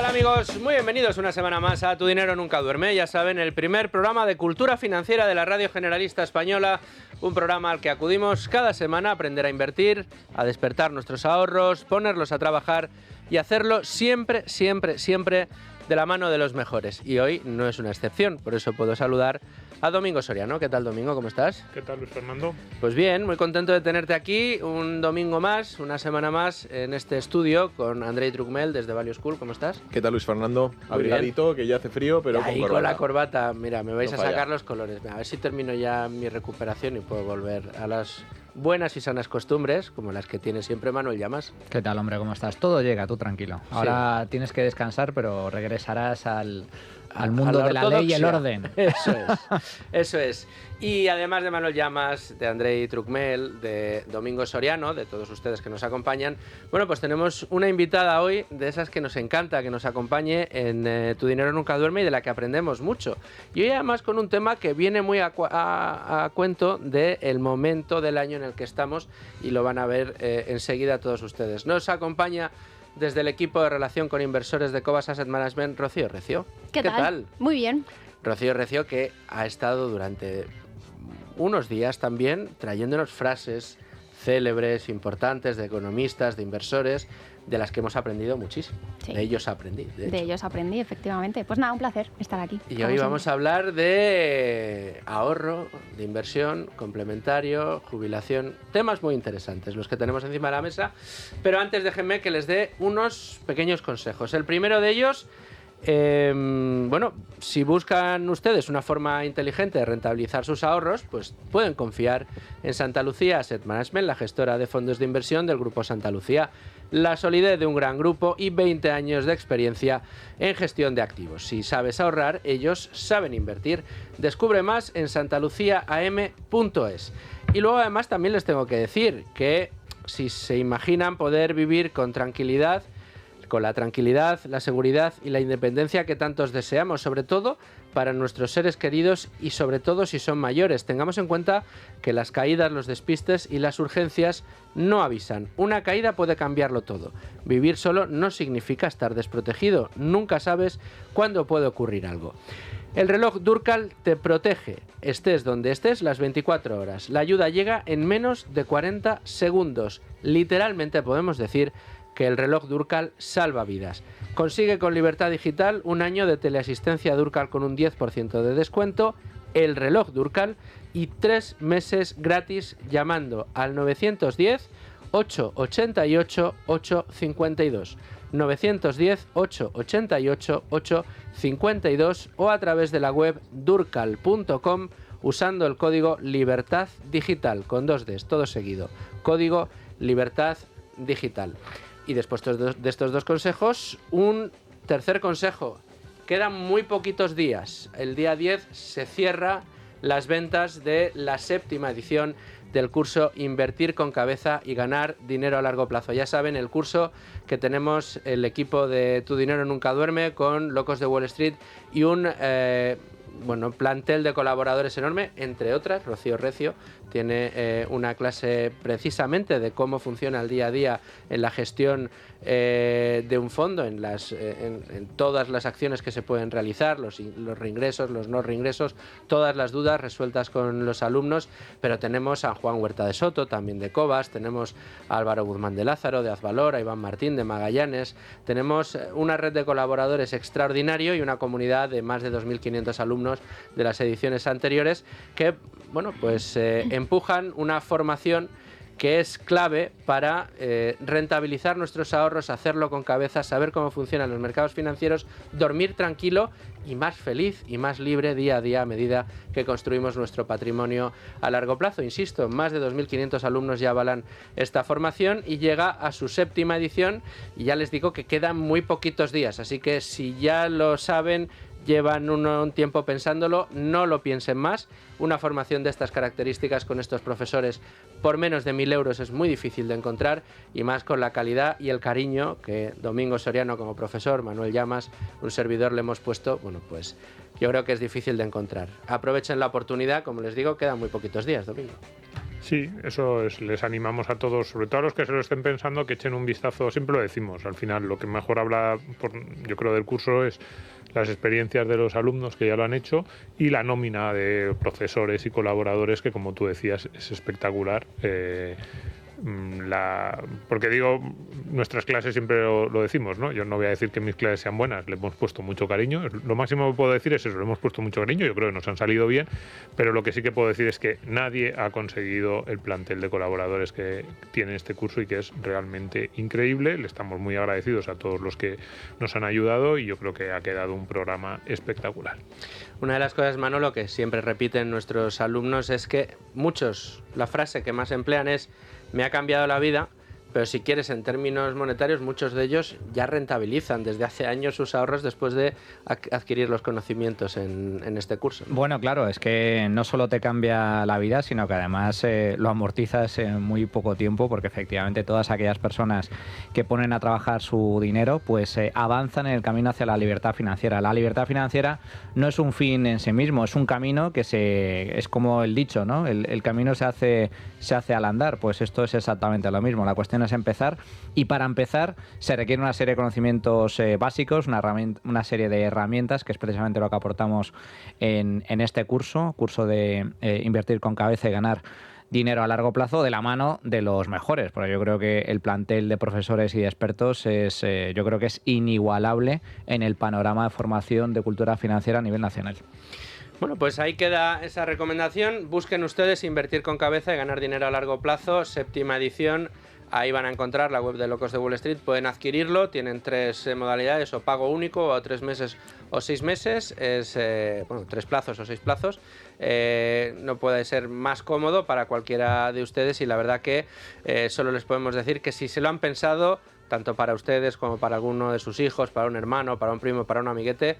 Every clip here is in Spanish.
tal, amigos? Muy bienvenidos una semana más a Tu Dinero Nunca Duerme. Ya saben, el primer programa de cultura financiera de la Radio Generalista Española. Un programa al que acudimos cada semana a aprender a invertir, a despertar nuestros ahorros, ponerlos a trabajar y hacerlo siempre, siempre, siempre de la mano de los mejores. Y hoy no es una excepción, por eso puedo saludar a Domingo Soriano. ¿Qué tal, Domingo? ¿Cómo estás? ¿Qué tal, Luis Fernando? Pues bien, muy contento de tenerte aquí un domingo más, una semana más en este estudio con Andrei Trucmel desde Value School. ¿Cómo estás? ¿Qué tal, Luis Fernando? Abrigadito, que ya hace frío, pero ahí con con la corbata. Mira, me vais No a sacar falla. los colores. A ver si termino ya mi recuperación y puedo volver a las buenas y sanas costumbres, como las que tiene siempre Manuel Llamas. ¿Qué tal, hombre? ¿Cómo estás? Todo llega, tú tranquilo. Ahora tienes que descansar, pero regresarás al mundo de la ley y el orden. Eso es, eso es. Y además de Manuel Llamas, de Andrei Trucmel, de Domingo Soriano, de todos ustedes que nos acompañan, bueno, pues tenemos una invitada hoy de esas que nos encanta que nos acompañe en Tu Dinero Nunca Duerme y de la que aprendemos mucho. Y hoy además con un tema que viene muy a cuento del momento del año en el que estamos y lo van a ver enseguida todos ustedes. Nos acompaña desde el equipo de relación con inversores de Cobas Asset Management, Rocío Recio. ¿Qué tal? Muy bien. Rocío Recio, que ha estado durante unos días también trayéndonos frases célebres, importantes, de economistas, de inversores, de las que hemos aprendido muchísimo. Sí. De ellos aprendí, De ellos aprendí, efectivamente. Pues nada, un placer estar aquí. Y hoy vamos a hablar de ahorro, de inversión, complementario, jubilación, temas muy interesantes los que tenemos encima de la mesa. Pero antes déjenme que les dé unos pequeños consejos. El primero de ellos, bueno, si buscan ustedes una forma inteligente de rentabilizar sus ahorros, pues pueden confiar en Santa Lucía Asset Management, la gestora de fondos de inversión del Grupo Santa Lucía. La solidez de un gran grupo y 20 años de experiencia en gestión de activos. Si sabes ahorrar, ellos saben invertir. Descubre más en santaluciaam.es. Y luego además también les tengo que decir que si se imaginan poder vivir con tranquilidad, con la tranquilidad, la seguridad y la independencia que tantos deseamos, sobre todo para nuestros seres queridos y sobre todo si son mayores. Tengamos en cuenta que las caídas, los despistes y las urgencias no avisan. Una caída puede cambiarlo todo. Vivir solo no significa estar desprotegido. Nunca sabes cuándo puede ocurrir algo. El reloj Durkal te protege, estés donde estés, las 24 horas. La ayuda llega en menos de 40 segundos. Literalmente podemos decir que el reloj Durkal salva vidas. Consigue con Libertad Digital un año de teleasistencia Durkal con un 10% de descuento, el reloj Durkal y 3 meses gratis llamando al 910 888 852. 910 888 852 o a través de la web durkal.com usando el código Libertad Digital con 2 Ds, todo seguido. Código Libertad Digital. Y después de estos dos consejos, un tercer consejo. Quedan muy poquitos días. El día 10 se cierra las ventas de la 7ª edición del curso Invertir con Cabeza y Ganar Dinero a Largo Plazo. Ya saben, el curso que tenemos el equipo de Tu Dinero Nunca Duerme con Locos de Wall Street y un plantel de colaboradores enorme, entre otras. Rocío Recio tiene una clase precisamente de cómo funciona el día a día en la gestión de un fondo, en todas las acciones que se pueden realizar, los reingresos, los no reingresos, todas las dudas resueltas con los alumnos. Pero tenemos a Juan Huerta de Soto, también de Cobas, tenemos a Álvaro Guzmán de Lázaro, de Azvalor, a Iván Martín, de Magallanes. Tenemos una red de colaboradores extraordinario y una comunidad de más de 2.500 alumnos de las ediciones anteriores que, bueno, pues empujan una formación que es clave para rentabilizar nuestros ahorros, hacerlo con cabeza, saber cómo funcionan los mercados financieros, dormir tranquilo y más feliz y más libre día a día a medida que construimos nuestro patrimonio a largo plazo. Insisto, más de 2.500 alumnos ya avalan esta formación y llega a su 7ª edición y ya les digo que quedan muy poquitos días, así que si ya lo saben, llevan un tiempo pensándolo, no lo piensen más. Una formación de estas características con estos profesores por menos de 1.000 euros es muy difícil de encontrar, y más con la calidad y el cariño que Domingo Soriano como profesor, Manuel Llamas, un servidor, le hemos puesto. Bueno, pues yo creo que es difícil de encontrar. Aprovechen la oportunidad, como les digo, quedan muy poquitos días, Domingo. Sí, eso es, les animamos a todos, sobre todo a los que se lo estén pensando, que echen un vistazo, siempre lo decimos, al final lo que mejor habla, yo creo, del curso es las experiencias de los alumnos que ya lo han hecho y la nómina de profesores y colaboradores que, como tú decías, es espectacular. Porque digo, nuestras clases siempre lo decimos, ¿no? Yo no voy a decir que mis clases sean buenas, le hemos puesto mucho cariño, lo máximo que puedo decir es eso, le hemos puesto mucho cariño, yo creo que nos han salido bien, pero lo que sí que puedo decir es que nadie ha conseguido el plantel de colaboradores que tiene este curso y que es realmente increíble. Le estamos muy agradecidos a todos los que nos han ayudado y yo creo que ha quedado un programa espectacular. Una de las cosas, Manolo, que siempre repiten nuestros alumnos es que muchos, la frase que más emplean es "me ha cambiado la vida", pero si quieres en términos monetarios, muchos de ellos ya rentabilizan desde hace años sus ahorros después de adquirir los conocimientos en este curso. Bueno, claro, es que no solo te cambia la vida, sino que además lo amortizas en muy poco tiempo, porque efectivamente todas aquellas personas que ponen a trabajar su dinero, pues avanzan en el camino hacia la libertad financiera. La libertad financiera no es un fin en sí mismo, es un camino que es como el dicho, ¿no? El camino se hace al andar. Pues esto es exactamente lo mismo. La cuestión es empezar, y para empezar se requiere una serie de conocimientos básicos, una serie de herramientas, que es precisamente lo que aportamos en este curso de invertir con cabeza y ganar dinero a largo plazo, de la mano de los mejores, porque yo creo que el plantel de profesores y de expertos yo creo que es inigualable en el panorama de formación de cultura financiera a nivel nacional. Bueno, pues ahí queda esa recomendación. Busquen ustedes Invertir con Cabeza y Ganar Dinero a Largo Plazo, 7ª edición. Ahí van a encontrar la web de Locos de Wall Street, pueden adquirirlo, tienen 3 modalidades, o pago único, o 3 meses o 6 meses, 3 plazos o 6 plazos, no puede ser más cómodo para cualquiera de ustedes, y la verdad que solo les podemos decir que si se lo han pensado, tanto para ustedes como para alguno de sus hijos, para un hermano, para un primo, para un amiguete,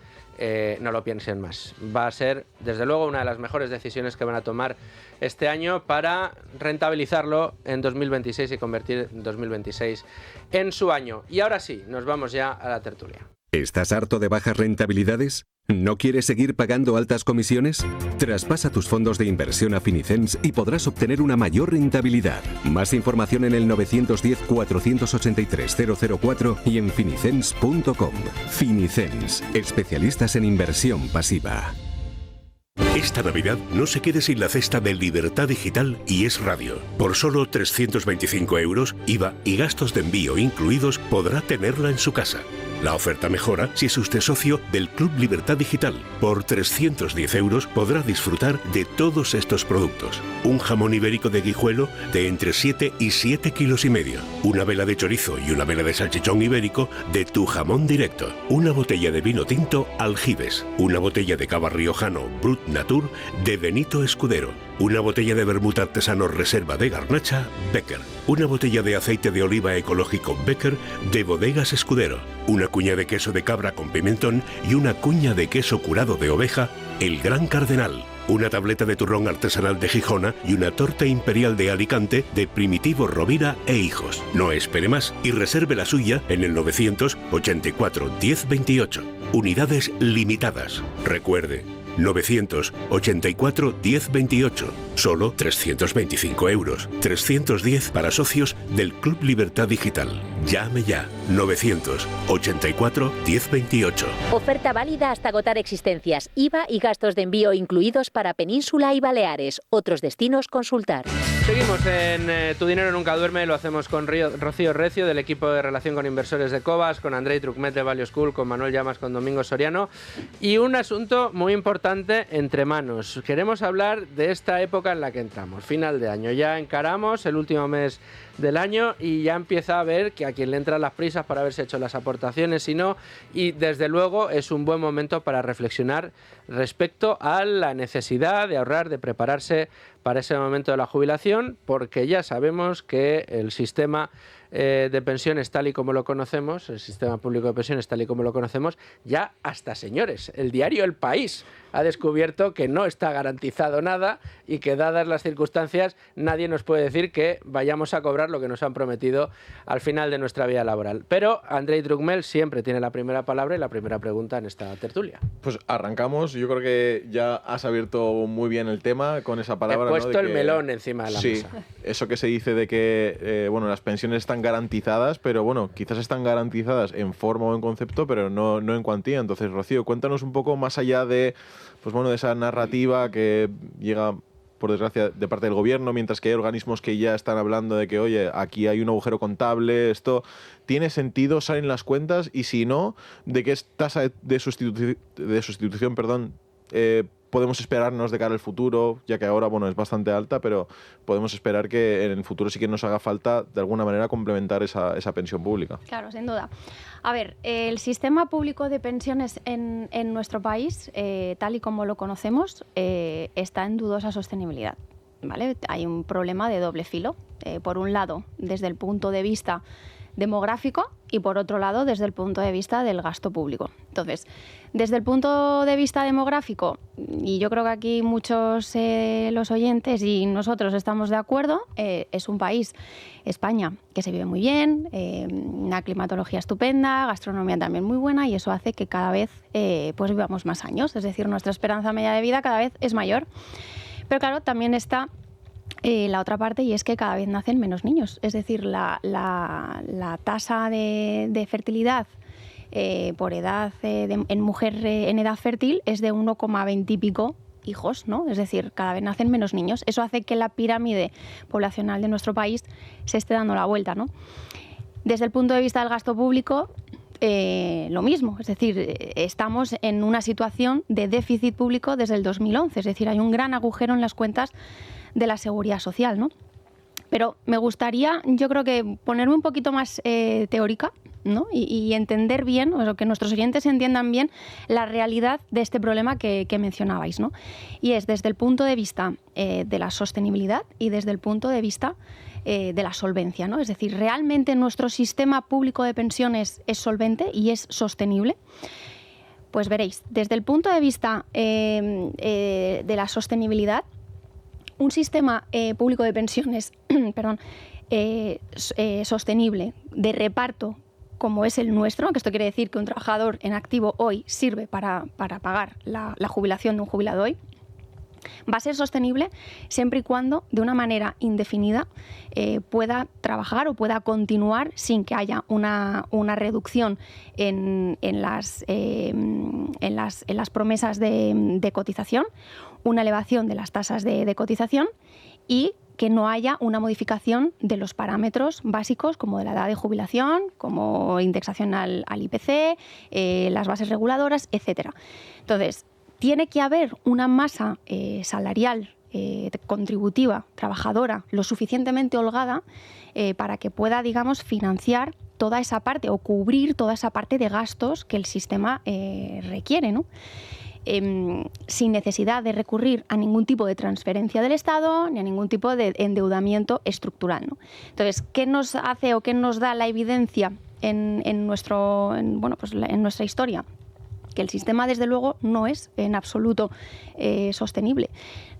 no lo piensen más. Va a ser, desde luego, una de las mejores decisiones que van a tomar este año para rentabilizarlo en 2026 y convertir 2026 en su año. Y ahora sí, nos vamos ya a la tertulia. ¿Estás harto de bajas rentabilidades? ¿No quieres seguir pagando altas comisiones? Traspasa tus fondos de inversión a Finicens y podrás obtener una mayor rentabilidad. Más información en el 910-483-004 y en finicens.com. Finicens, especialistas en inversión pasiva. Esta Navidad no se quede sin la cesta de Libertad Digital y Es Radio. Por solo 325 euros, IVA y gastos de envío incluidos, podrá tenerla en su casa. La oferta mejora si es usted socio del Club Libertad Digital. Por 310 euros podrá disfrutar de todos estos productos. Un jamón ibérico de Guijuelo de entre 7 y 7,5 kilos. Una vela de chorizo y una vela de salchichón ibérico de Tu Jamón Directo. Una botella de vino tinto Aljibes. Una botella de cava riojano Brut Natur de Benito Escudero. Una botella de vermut artesano Reserva de Garnacha Becker. Una botella de aceite de oliva ecológico Becker de Bodegas Escudero. Una cuña de queso de cabra con pimentón y una cuña de queso curado de oveja El Gran Cardenal. Una tableta de turrón artesanal de Gijona y una torta imperial de Alicante de Primitivo Rovira e Hijos. No espere más y reserve la suya en el 984 1028. Unidades limitadas. Recuerde, 984 1028. Solo 325 euros. 310 para socios del Club Libertad Digital. Llame ya. 984 1028. Oferta válida hasta agotar existencias. IVA y gastos de envío incluidos para Península y Baleares. Otros destinos consultar. Seguimos en Tu Dinero Nunca Duerme. Lo hacemos con Rocío Recio, del equipo de relación con inversores de Cobas, con Andrei Trucmet de Value School, con Manuel Llamas, con Domingo Soriano, y un asunto muy importante entre manos. Queremos hablar de esta época en la que entramos, final de año. Ya encaramos el último mes del año y ya empieza a ver que a quien le entran las prisas para haberse hecho las aportaciones y no, y desde luego es un buen momento para reflexionar respecto a la necesidad de ahorrar, de prepararse para ese momento de la jubilación, porque ya sabemos que el sistema de pensiones tal y como lo conocemos, el sistema público de pensiones tal y como lo conocemos, ya hasta, señores, el diario El País ha descubierto que no está garantizado nada y que, dadas las circunstancias, nadie nos puede decir que vayamos a cobrar lo que nos han prometido al final de nuestra vida laboral. Pero Andrei Druckmel siempre tiene la primera palabra y la primera pregunta en esta tertulia. Pues arrancamos. Yo creo que ya has abierto muy bien el tema con esa palabra. He puesto, ¿no?, el melón encima de la mesa. Sí, eso que se dice de que las pensiones están garantizadas, pero bueno, quizás están garantizadas en forma o en concepto, pero no en cuantía. Entonces, Rocío, cuéntanos un poco más allá de esa narrativa que llega, por desgracia, de parte del gobierno, mientras que hay organismos que ya están hablando de que, oye, aquí hay un agujero contable, esto tiene sentido, salen las cuentas, y si no, ¿de qué tasa de sustitución, podemos esperarnos de cara al futuro? Ya que ahora, es bastante alta, pero podemos esperar que en el futuro sí que nos haga falta, de alguna manera, complementar esa pensión pública. Claro, sin duda. A ver, el sistema público de pensiones en nuestro país, tal y como lo conocemos, está en dudosa sostenibilidad, ¿vale? Hay un problema de doble filo. Por un lado, desde el punto de vista demográfico, y por otro lado, desde el punto de vista del gasto público. Entonces, desde el punto de vista demográfico, y yo creo que aquí muchos los oyentes y nosotros estamos de acuerdo, es un país, España, que se vive muy bien, una climatología estupenda, gastronomía también muy buena, y eso hace que cada vez vivamos más años, es decir, nuestra esperanza media de vida cada vez es mayor. Pero claro, también está la otra parte, y es que cada vez nacen menos niños. Es decir, la tasa de fertilidad por edad en mujer en edad fértil es de 1,20 y pico hijos, ¿no? Es decir, cada vez nacen menos niños. Eso hace que la pirámide poblacional de nuestro país se esté dando la vuelta, ¿no? Desde el punto de vista del gasto público, lo mismo, es decir, estamos en una situación de déficit público desde el 2011, es decir, hay un gran agujero en las cuentas de la Seguridad Social, ¿no? Pero me gustaría, yo creo que ponerme un poquito más teórica, ¿no? Y entender bien, o que nuestros oyentes entiendan bien la realidad de este problema que mencionabais, ¿no? Y es desde el punto de vista de la sostenibilidad y desde el punto de vista de la solvencia, ¿no? Es decir, ¿realmente nuestro sistema público de pensiones es solvente y es sostenible? Pues veréis, desde el punto de vista de la sostenibilidad, un sistema público de pensiones sostenible, de reparto, como es el nuestro, que esto quiere decir que un trabajador en activo hoy sirve para pagar la jubilación de un jubilado hoy, va a ser sostenible siempre y cuando, de una manera indefinida, pueda trabajar o pueda continuar sin que haya una reducción en las promesas de cotización, una elevación de las tasas de cotización, y que no haya una modificación de los parámetros básicos, como de la edad de jubilación, como indexación al IPC, las bases reguladoras, etc. Entonces, tiene que haber una masa salarial contributiva, trabajadora, lo suficientemente holgada para que pueda, digamos, financiar toda esa parte o cubrir toda esa parte de gastos que el sistema requiere, ¿no? Sin necesidad de recurrir a ningún tipo de transferencia del Estado ni a ningún tipo de endeudamiento estructural, ¿no? Entonces, ¿qué nos hace o qué nos da la evidencia en nuestra historia? Que el sistema, desde luego, no es en absoluto sostenible.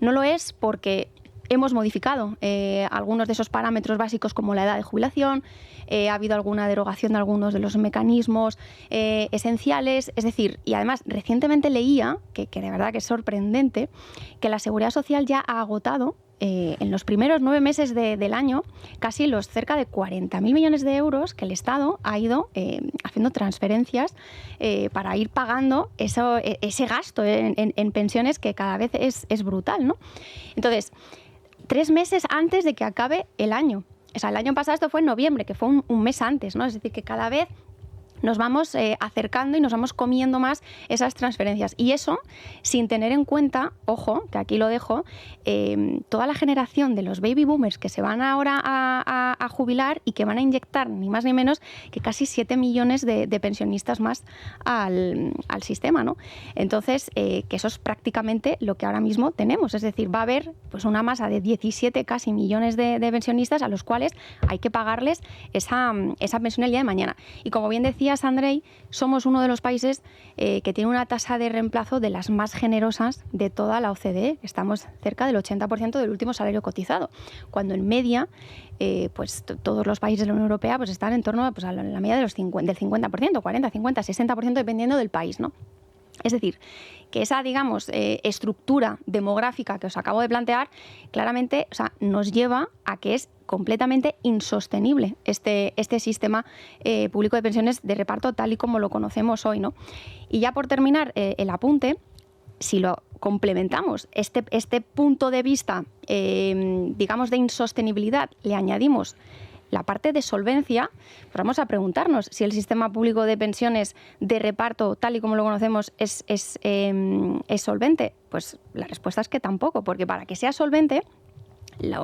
No lo es porque hemos modificado algunos de esos parámetros básicos, como la edad de jubilación, ha habido alguna derogación de algunos de los mecanismos esenciales, es decir, y además recientemente leía, que de verdad que es sorprendente, que la Seguridad Social ya ha agotado en los primeros 9 meses del año casi los cerca de 40.000 millones de euros que el Estado ha ido haciendo transferencias para ir pagando ese gasto en pensiones, que cada vez es brutal, ¿no? Entonces, 3 meses antes de que acabe el año. O sea, el año pasado esto fue en noviembre, que fue un mes antes, ¿no? Es decir, que cada vez nos vamos acercando y nos vamos comiendo más esas transferencias. Y eso sin tener en cuenta, ojo, que aquí lo dejo, toda la generación de los baby boomers que se van ahora a jubilar y que van a inyectar ni más ni menos que casi 7 millones de pensionistas más al sistema, ¿no? Entonces, que eso es prácticamente lo que ahora mismo tenemos. Es decir, va a haber pues una masa de 17 casi millones de pensionistas a los cuales hay que pagarles esa pensión el día de mañana. Y como bien decía Andrei, somos uno de los países que tiene una tasa de reemplazo de las más generosas de toda la OCDE. Estamos cerca del 80% del último salario cotizado, cuando en media pues todos los países de la Unión Europea pues están en torno pues, a la media de del 50%, 40, 50, 60% dependiendo del país, ¿no? Es decir, que esa, digamos, estructura demográfica que os acabo de plantear, claramente, o sea, nos lleva a que es completamente insostenible este sistema público de pensiones de reparto tal y como lo conocemos hoy, ¿no? Y ya por terminar el apunte, si lo complementamos, este punto de vista, digamos, de insostenibilidad, le añadimos la parte de solvencia, pues vamos a preguntarnos si el sistema público de pensiones de reparto, tal y como lo conocemos, es solvente. Pues la respuesta es que tampoco, porque para que sea solvente,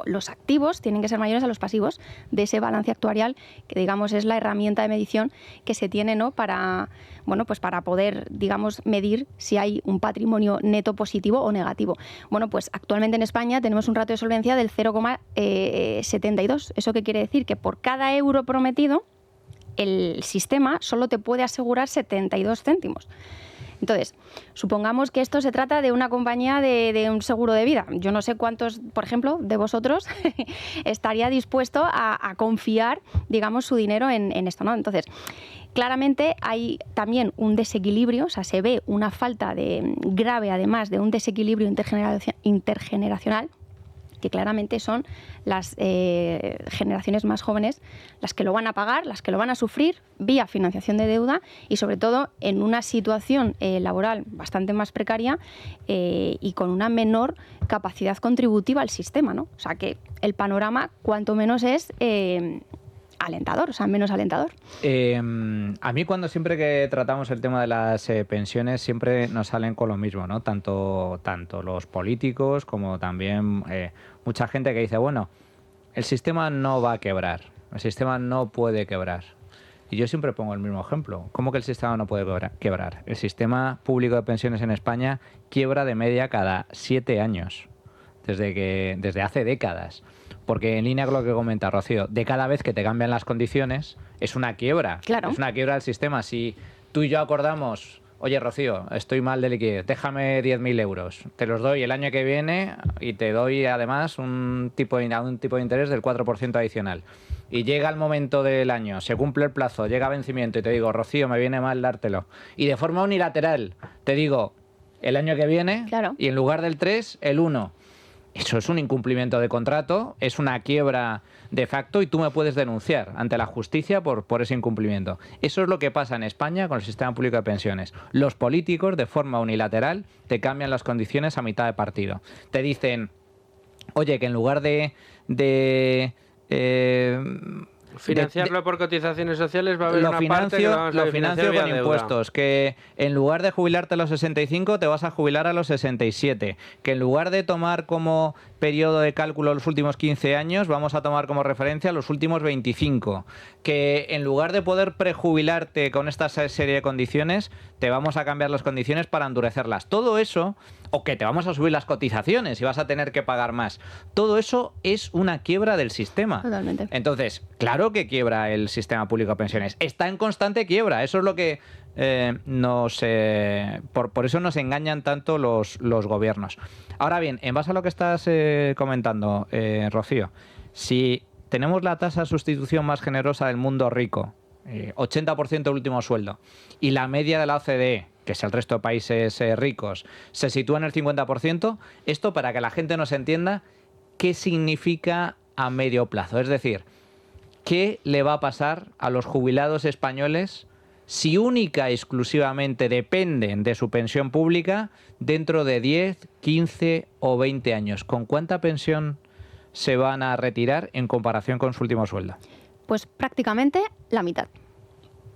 los activos tienen que ser mayores a los pasivos de ese balance actuarial, que digamos es la herramienta de medición que se tiene, ¿no? para poder, digamos, medir si hay un patrimonio neto positivo o negativo. Bueno, pues actualmente en España tenemos un ratio de solvencia del 0,72. ¿Eso qué quiere decir? Que por cada euro prometido, el sistema solo te puede asegurar 72 céntimos. Entonces, supongamos que esto se trata de una compañía de un seguro de vida. Yo no sé cuántos, por ejemplo, de vosotros estaría dispuesto a confiar, digamos, su dinero en esto, ¿no? Entonces, claramente hay también un desequilibrio, o sea, se ve una falta grave, además de un desequilibrio intergeneracional, que claramente son las generaciones más jóvenes las que lo van a pagar, las que lo van a sufrir vía financiación de deuda y sobre todo en una situación laboral bastante más precaria y con una menor capacidad contributiva al sistema, ¿no? O sea que el panorama cuanto menos es alentador, o sea, menos alentador. A mí siempre que tratamos el tema de las pensiones siempre nos salen con lo mismo, ¿no? Tanto los políticos como también mucha gente que dice, bueno, el sistema no va a quebrar, el sistema no puede quebrar. Y yo siempre pongo el mismo ejemplo. ¿Cómo que el sistema no puede quebrar? El sistema público de pensiones en España quiebra de media cada 7 años, desde hace décadas. Porque en línea con lo que comenta Rocío, de cada vez que te cambian las condiciones, es una quiebra. Claro. Es una quiebra del sistema. Si tú y yo acordamos, oye Rocío, estoy mal de liquidez, déjame 10.000 euros, te los doy el año que viene y te doy además un tipo de interés del 4% adicional. Y llega el momento del año, se cumple el plazo, llega vencimiento y te digo, Rocío, me viene mal dártelo. Y de forma unilateral te digo, el año que viene, claro, y en lugar del 3, el 1. Eso es un incumplimiento de contrato, es una quiebra de facto y tú me puedes denunciar ante la justicia por ese incumplimiento. Eso es lo que pasa en España con el sistema público de pensiones. Los políticos, de forma unilateral, te cambian las condiciones a mitad de partido. Te dicen, oye, que en lugar de financiarlo por cotizaciones sociales va a haber una parte que lo financio con impuestos, que en lugar de jubilarte a los 65 te vas a jubilar a los 67, que en lugar de tomar como periodo de cálculo los últimos 15 años vamos a tomar como referencia los últimos 25, que en lugar de poder prejubilarte con esta serie de condiciones te vamos a cambiar las condiciones para endurecerlas. Todo eso, o que te vamos a subir las cotizaciones y vas a tener que pagar más, todo eso es una quiebra del sistema. Totalmente. Entonces, claro que quiebra el sistema público de pensiones. Está en constante quiebra. Eso es lo que por eso nos engañan tanto los gobiernos. Ahora bien, en base a lo que estás comentando, Rocío, si tenemos la tasa de sustitución más generosa del mundo rico, 80% del último sueldo, y la media de la OCDE, que es el resto de países ricos, se sitúa en el 50%, esto para que la gente nos entienda qué significa a medio plazo. Es decir, ¿qué le va a pasar a los jubilados españoles si única y exclusivamente dependen de su pensión pública dentro de 10, 15 o 20 años? ¿Con cuánta pensión se van a retirar en comparación con su último sueldo? Pues prácticamente la mitad.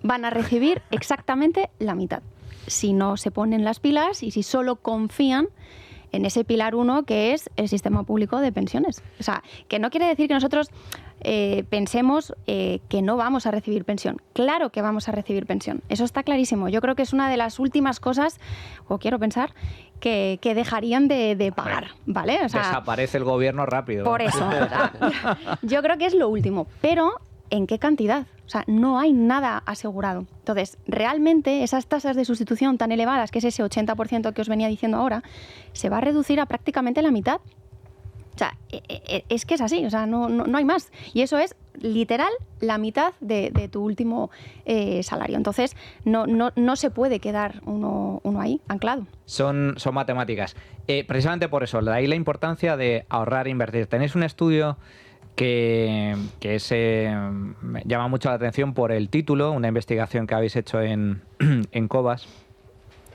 van a recibir exactamente la mitad. Si no se ponen las pilas y si solo confían en ese pilar 1 que es el sistema público de pensiones. O sea, que no quiere decir que nosotros pensemos que no vamos a recibir pensión. Claro que vamos a recibir pensión. Eso está clarísimo. Yo creo que es una de las últimas cosas, o quiero pensar, que dejarían de pagar, ¿vale? O sea, desaparece el gobierno rápido. Por eso. O sea, yo creo que es lo último. Pero, ¿en qué cantidad? O sea, no hay nada asegurado. Entonces, realmente esas tasas de sustitución tan elevadas, que es ese 80% que os venía diciendo ahora, se va a reducir a prácticamente la mitad. O sea, es que es así, o sea, no hay más. Y eso es literal la mitad de tu último salario. Entonces, no se puede quedar uno ahí anclado. Son matemáticas. Precisamente por eso, de ahí la importancia de ahorrar e invertir. Tenéis un estudio que me llama mucho la atención por el título, una investigación que habéis hecho en Cobas,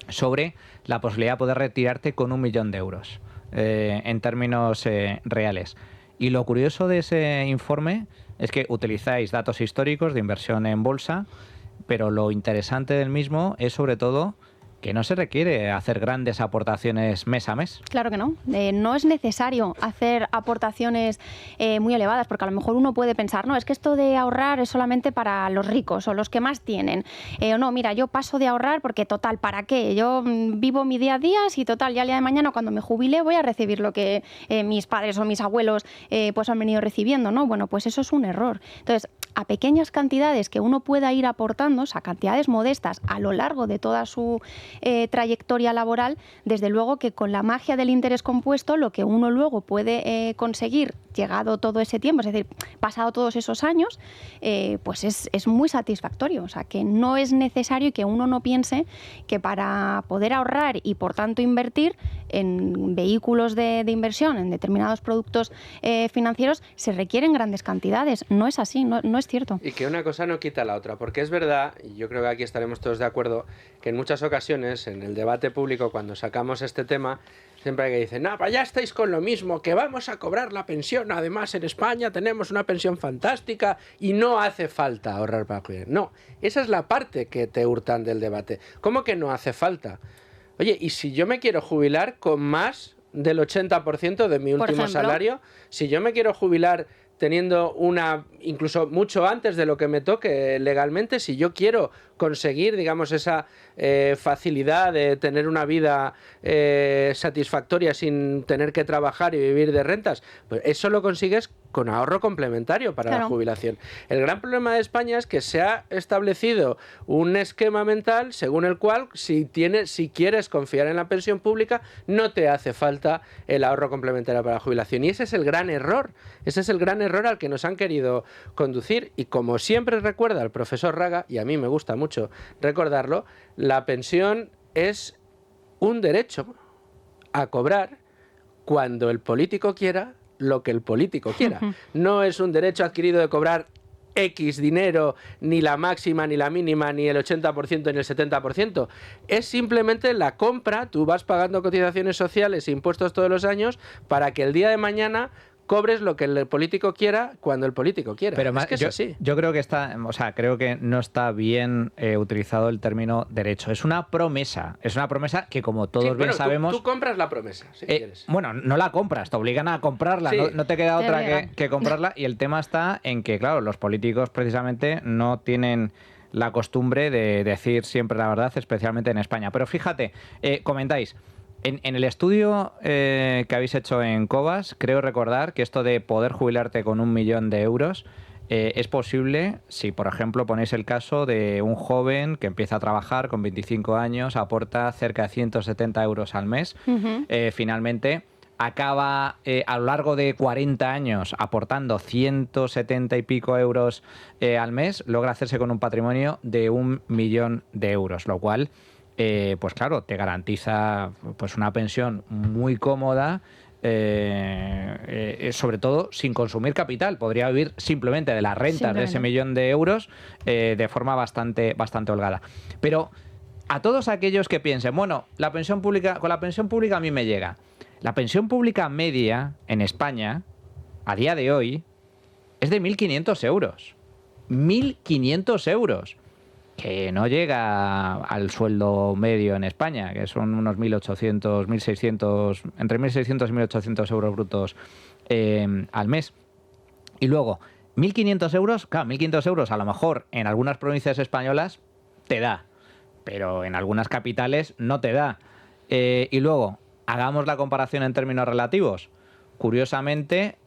sobre la posibilidad de poder retirarte con 1 millón de euros en términos reales. Y lo curioso de ese informe es que utilizáis datos históricos de inversión en bolsa, pero lo interesante del mismo es sobre todo que no se requiere hacer grandes aportaciones mes a mes. Claro que no. No es necesario hacer aportaciones muy elevadas, porque a lo mejor uno puede pensar, no, es que esto de ahorrar es solamente para los ricos o los que más tienen. O no, mira, yo paso de ahorrar porque total, ¿para qué? Yo vivo mi día a día y total, ya el día de mañana cuando me jubile voy a recibir lo que mis padres o mis abuelos pues han venido recibiendo, ¿no? Bueno, pues eso es un error. Entonces, a pequeñas cantidades que uno pueda ir aportando, o sea, cantidades modestas a lo largo de toda su trayectoria laboral, desde luego que con la magia del interés compuesto, lo que uno luego puede conseguir, llegado todo ese tiempo, es decir, pasado todos esos años, pues es muy satisfactorio. O sea, que no es necesario y que uno no piense que para poder ahorrar y, por tanto, invertir en vehículos de inversión, en determinados productos financieros, se requieren grandes cantidades. No es así, no es cierto. Y que una cosa no quita la otra, porque es verdad, y yo creo que aquí estaremos todos de acuerdo, que en muchas ocasiones, en el debate público, cuando sacamos este tema, siempre hay que decir, no, ya estáis con lo mismo, que vamos a cobrar la pensión, además en España tenemos una pensión fantástica y no hace falta ahorrar para jubilar. No, esa es la parte que te hurtan del debate. ¿Cómo que no hace falta? Oye, ¿y si yo me quiero jubilar con más del 80% de mi último salario? Si yo me quiero jubilar teniendo incluso mucho antes de lo que me toque legalmente, si yo quiero conseguir, digamos, esa facilidad de tener una vida satisfactoria sin tener que trabajar y vivir de rentas, pues eso lo consigues con ahorro complementario para la jubilación. El gran problema de España es que se ha establecido un esquema mental según el cual si quieres confiar en la pensión pública no te hace falta el ahorro complementario para la jubilación. Y ese es el gran error. Ese es el gran error al que nos han querido conducir. Y como siempre recuerda el profesor Raga, y a mí me gusta mucho recordarlo, la pensión es un derecho a cobrar cuando el político quiera lo que el político quiera. No es un derecho adquirido de cobrar X dinero, ni la máxima, ni la mínima, ni el 80%, ni el 70%. Es simplemente la compra, tú vas pagando cotizaciones sociales e impuestos todos los años para que el día de mañana cobres lo que el político quiera cuando el político quiera. Pero es que es así. Yo creo que creo que no está bien utilizado el término derecho. Es una promesa que, como todos bien sabemos. Tú compras la promesa, si quieres. Bueno, no la compras, te obligan a comprarla, sí. No te queda otra que comprarla. Y el tema está en que, claro, los políticos precisamente no tienen la costumbre de decir siempre la verdad, especialmente en España. Pero fíjate, comentáis. En el estudio que habéis hecho en Cobas, creo recordar que esto de poder jubilarte con 1 millón de euros es posible si, por ejemplo, ponéis el caso de un joven que empieza a trabajar con 25 años, aporta cerca de 170 euros al mes, finalmente acaba a lo largo de 40 años aportando 170 y pico euros al mes, logra hacerse con un patrimonio de 1 millón de euros, lo cual... pues claro, te garantiza pues una pensión muy cómoda, sobre todo sin consumir capital. Podría vivir simplemente de las rentas de ese 1 millón de euros de forma bastante holgada. Pero a todos aquellos que piensen, bueno, con la pensión pública a mí me llega. La pensión pública media en España, a día de hoy, es de 1.500 euros. 1.500 euros. que no llega al sueldo medio en España, que son unos 1.800, 1.600, entre 1.600 y 1.800 euros brutos al mes. Y luego, 1.500 euros, claro, 1.500 euros a lo mejor en algunas provincias españolas te da, pero en algunas capitales no te da. Y luego, hagamos la comparación en términos relativos. Curiosamente,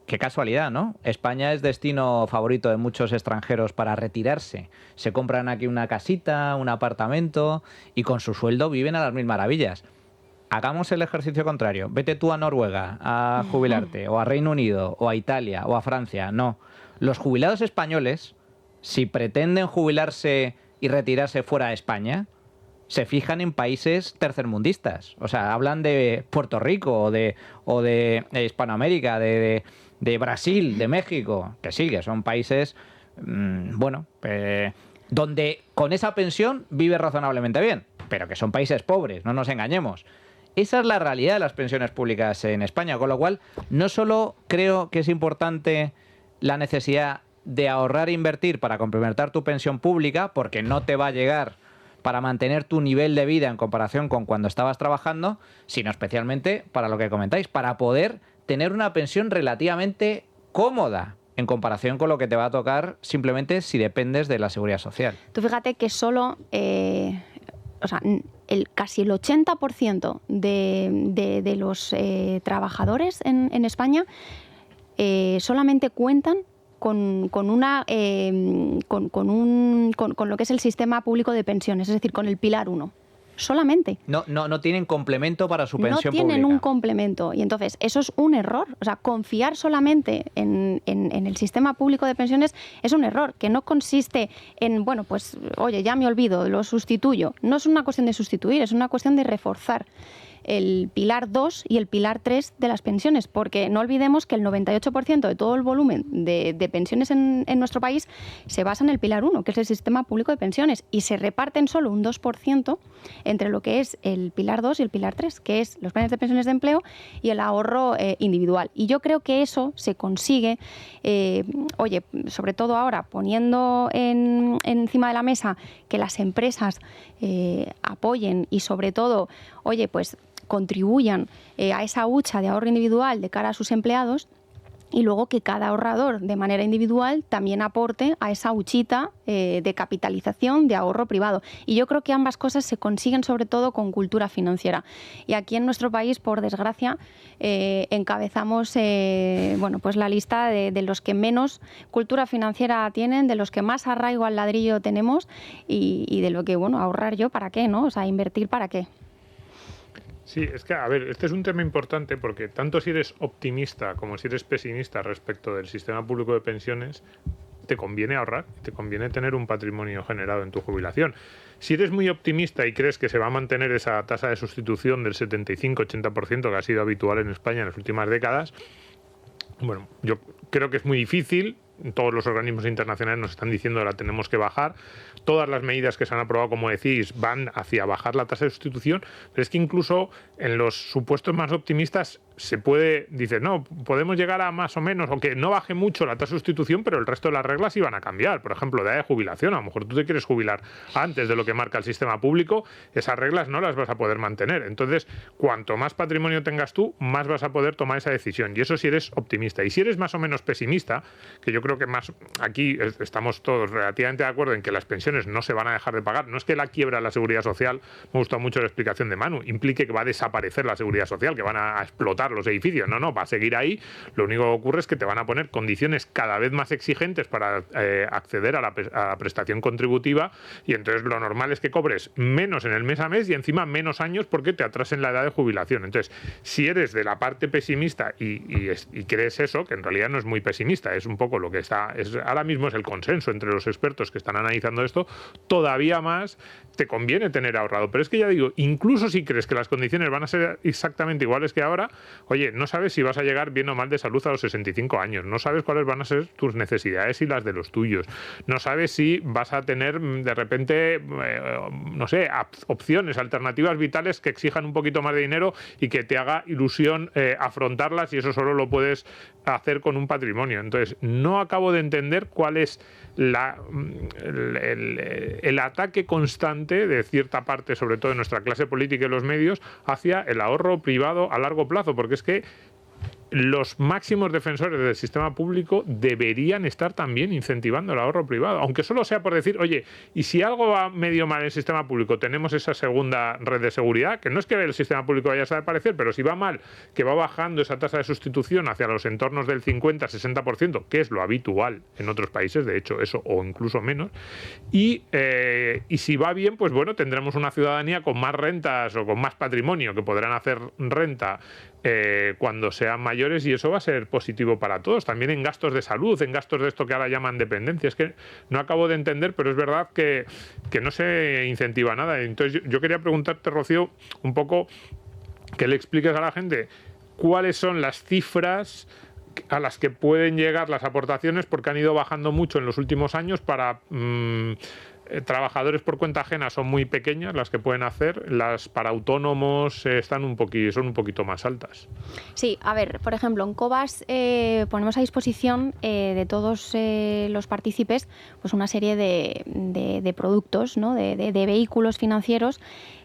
qué casualidad, ¿no? España es destino favorito de muchos extranjeros para retirarse. Se compran aquí una casita, un apartamento y con su sueldo viven a las mil maravillas. Hagamos el ejercicio contrario. Vete tú a Noruega a jubilarte, o a Reino Unido, o a Italia, o a Francia. No. Los jubilados españoles, si pretenden jubilarse y retirarse fuera de España, se fijan en países tercermundistas. O sea, hablan de Puerto Rico o de Hispanoamérica, de Brasil, de México, que sí, que son países, donde con esa pensión vive razonablemente bien, pero que son países pobres, no nos engañemos. Esa es la realidad de las pensiones públicas en España, con lo cual no solo creo que es importante la necesidad de ahorrar e invertir para complementar tu pensión pública, porque no te va a llegar para mantener tu nivel de vida en comparación con cuando estabas trabajando, sino especialmente para lo que comentáis, para poder tener una pensión relativamente cómoda en comparación con lo que te va a tocar simplemente si dependes de la seguridad social. Tú fíjate que solo, casi el 80% de los trabajadores en España solamente cuentan con lo que es el sistema público de pensiones, es decir, con el Pilar 1. Solamente. No tienen complemento para su pensión pública. No tienen un complemento. Y entonces, eso es un error. O sea, confiar solamente en el sistema público de pensiones es un error, que no consiste en, oye, ya me olvido, lo sustituyo. No es una cuestión de sustituir, es una cuestión de reforzar el Pilar 2 y el Pilar 3 de las pensiones, porque no olvidemos que el 98% de todo el volumen de pensiones en nuestro país se basa en el Pilar 1, que es el sistema público de pensiones, y se reparten solo un 2% entre lo que es el Pilar 2 y el Pilar 3, que es los planes de pensiones de empleo y el ahorro individual. Y yo creo que eso se consigue, sobre todo ahora, poniendo encima de la mesa que las empresas apoyen y sobre todo, contribuyan a esa hucha de ahorro individual de cara a sus empleados, y luego que cada ahorrador de manera individual también aporte a esa huchita de capitalización de ahorro privado. Y yo creo que ambas cosas se consiguen sobre todo con cultura financiera. Y aquí en nuestro país, por desgracia, encabezamos la lista de los que menos cultura financiera tienen, de los que más arraigo al ladrillo tenemos y de lo que, ahorrar yo para qué, ¿no? O sea, invertir para qué. Sí, es que, este es un tema importante porque tanto si eres optimista como si eres pesimista respecto del sistema público de pensiones, te conviene ahorrar, te conviene tener un patrimonio generado en tu jubilación. Si eres muy optimista y crees que se va a mantener esa tasa de sustitución del 75-80% que ha sido habitual en España en las últimas décadas, yo creo que es muy difícil. Todos los organismos internacionales nos están diciendo que la tenemos que bajar. Todas las medidas que se han aprobado, como decís, van hacia bajar la tasa de sustitución, pero es que incluso en los supuestos más optimistas se puede, dice, no, podemos llegar a más o menos, o que no baje mucho la tasa de sustitución, pero el resto de las reglas iban a cambiar. Por ejemplo, de edad de jubilación, a lo mejor tú te quieres jubilar antes de lo que marca el sistema público, esas reglas no las vas a poder mantener. Entonces, cuanto más patrimonio tengas tú, más vas a poder tomar esa decisión. Y eso si eres optimista. Y si eres más o menos pesimista, que yo creo que más aquí estamos todos relativamente de acuerdo en que las pensiones no se van a dejar de pagar. No es que la quiebra de la seguridad social, me gustó mucho la explicación de Manu, implique que va a desaparecer la seguridad social, que van a explotar los edificios. No, va a seguir ahí. Lo único que ocurre es que te van a poner condiciones cada vez más exigentes para acceder a la prestación contributiva, y entonces lo normal es que cobres menos en el mes a mes y encima menos años porque te atrasen la edad de jubilación. Entonces, si eres de la parte pesimista y crees eso, que en realidad no es muy pesimista, es un poco lo que ahora mismo es el consenso entre los expertos que están analizando esto, todavía más te conviene tener ahorrado. Pero es que ya digo, incluso si crees que las condiciones van a ser exactamente iguales que ahora, oye, no sabes si vas a llegar bien o mal de salud a los 65 años, no sabes cuáles van a ser tus necesidades y las de los tuyos, no sabes si vas a tener de repente, no sé, opciones, alternativas vitales que exijan un poquito más de dinero y que te haga ilusión afrontarlas, y eso solo lo puedes hacer con un patrimonio. Entonces, no acabo de entender cuál es el ataque constante de cierta parte, sobre todo de nuestra clase política y los medios, hacia el ahorro privado a largo plazo, porque es que los máximos defensores del sistema público deberían estar también incentivando el ahorro privado, aunque solo sea por decir, oye, y si algo va medio mal en el sistema público, tenemos esa segunda red de seguridad, que no es que el sistema público vaya a desaparecer, pero si va mal, que va bajando esa tasa de sustitución hacia los entornos del 50-60%, que es lo habitual en otros países, de hecho, eso o incluso menos, y si va bien, pues bueno, tendremos una ciudadanía con más rentas o con más patrimonio que podrán hacer renta cuando sean mayores, y eso va a ser positivo para todos, también en gastos de salud, en gastos de esto que ahora llaman dependencia. Es que no acabo de entender, pero es verdad que no se incentiva nada. Entonces yo quería preguntarte, Rocío, un poco que le expliques a la gente cuáles son las cifras a las que pueden llegar las aportaciones, porque han ido bajando mucho en los últimos años. Para trabajadores por cuenta ajena son muy pequeñas las que pueden hacer, las para autónomos son un poquito más altas. Sí, a ver, por ejemplo, en Cobas ponemos a disposición de todos los partícipes pues una serie de productos, ¿no? de vehículos financieros,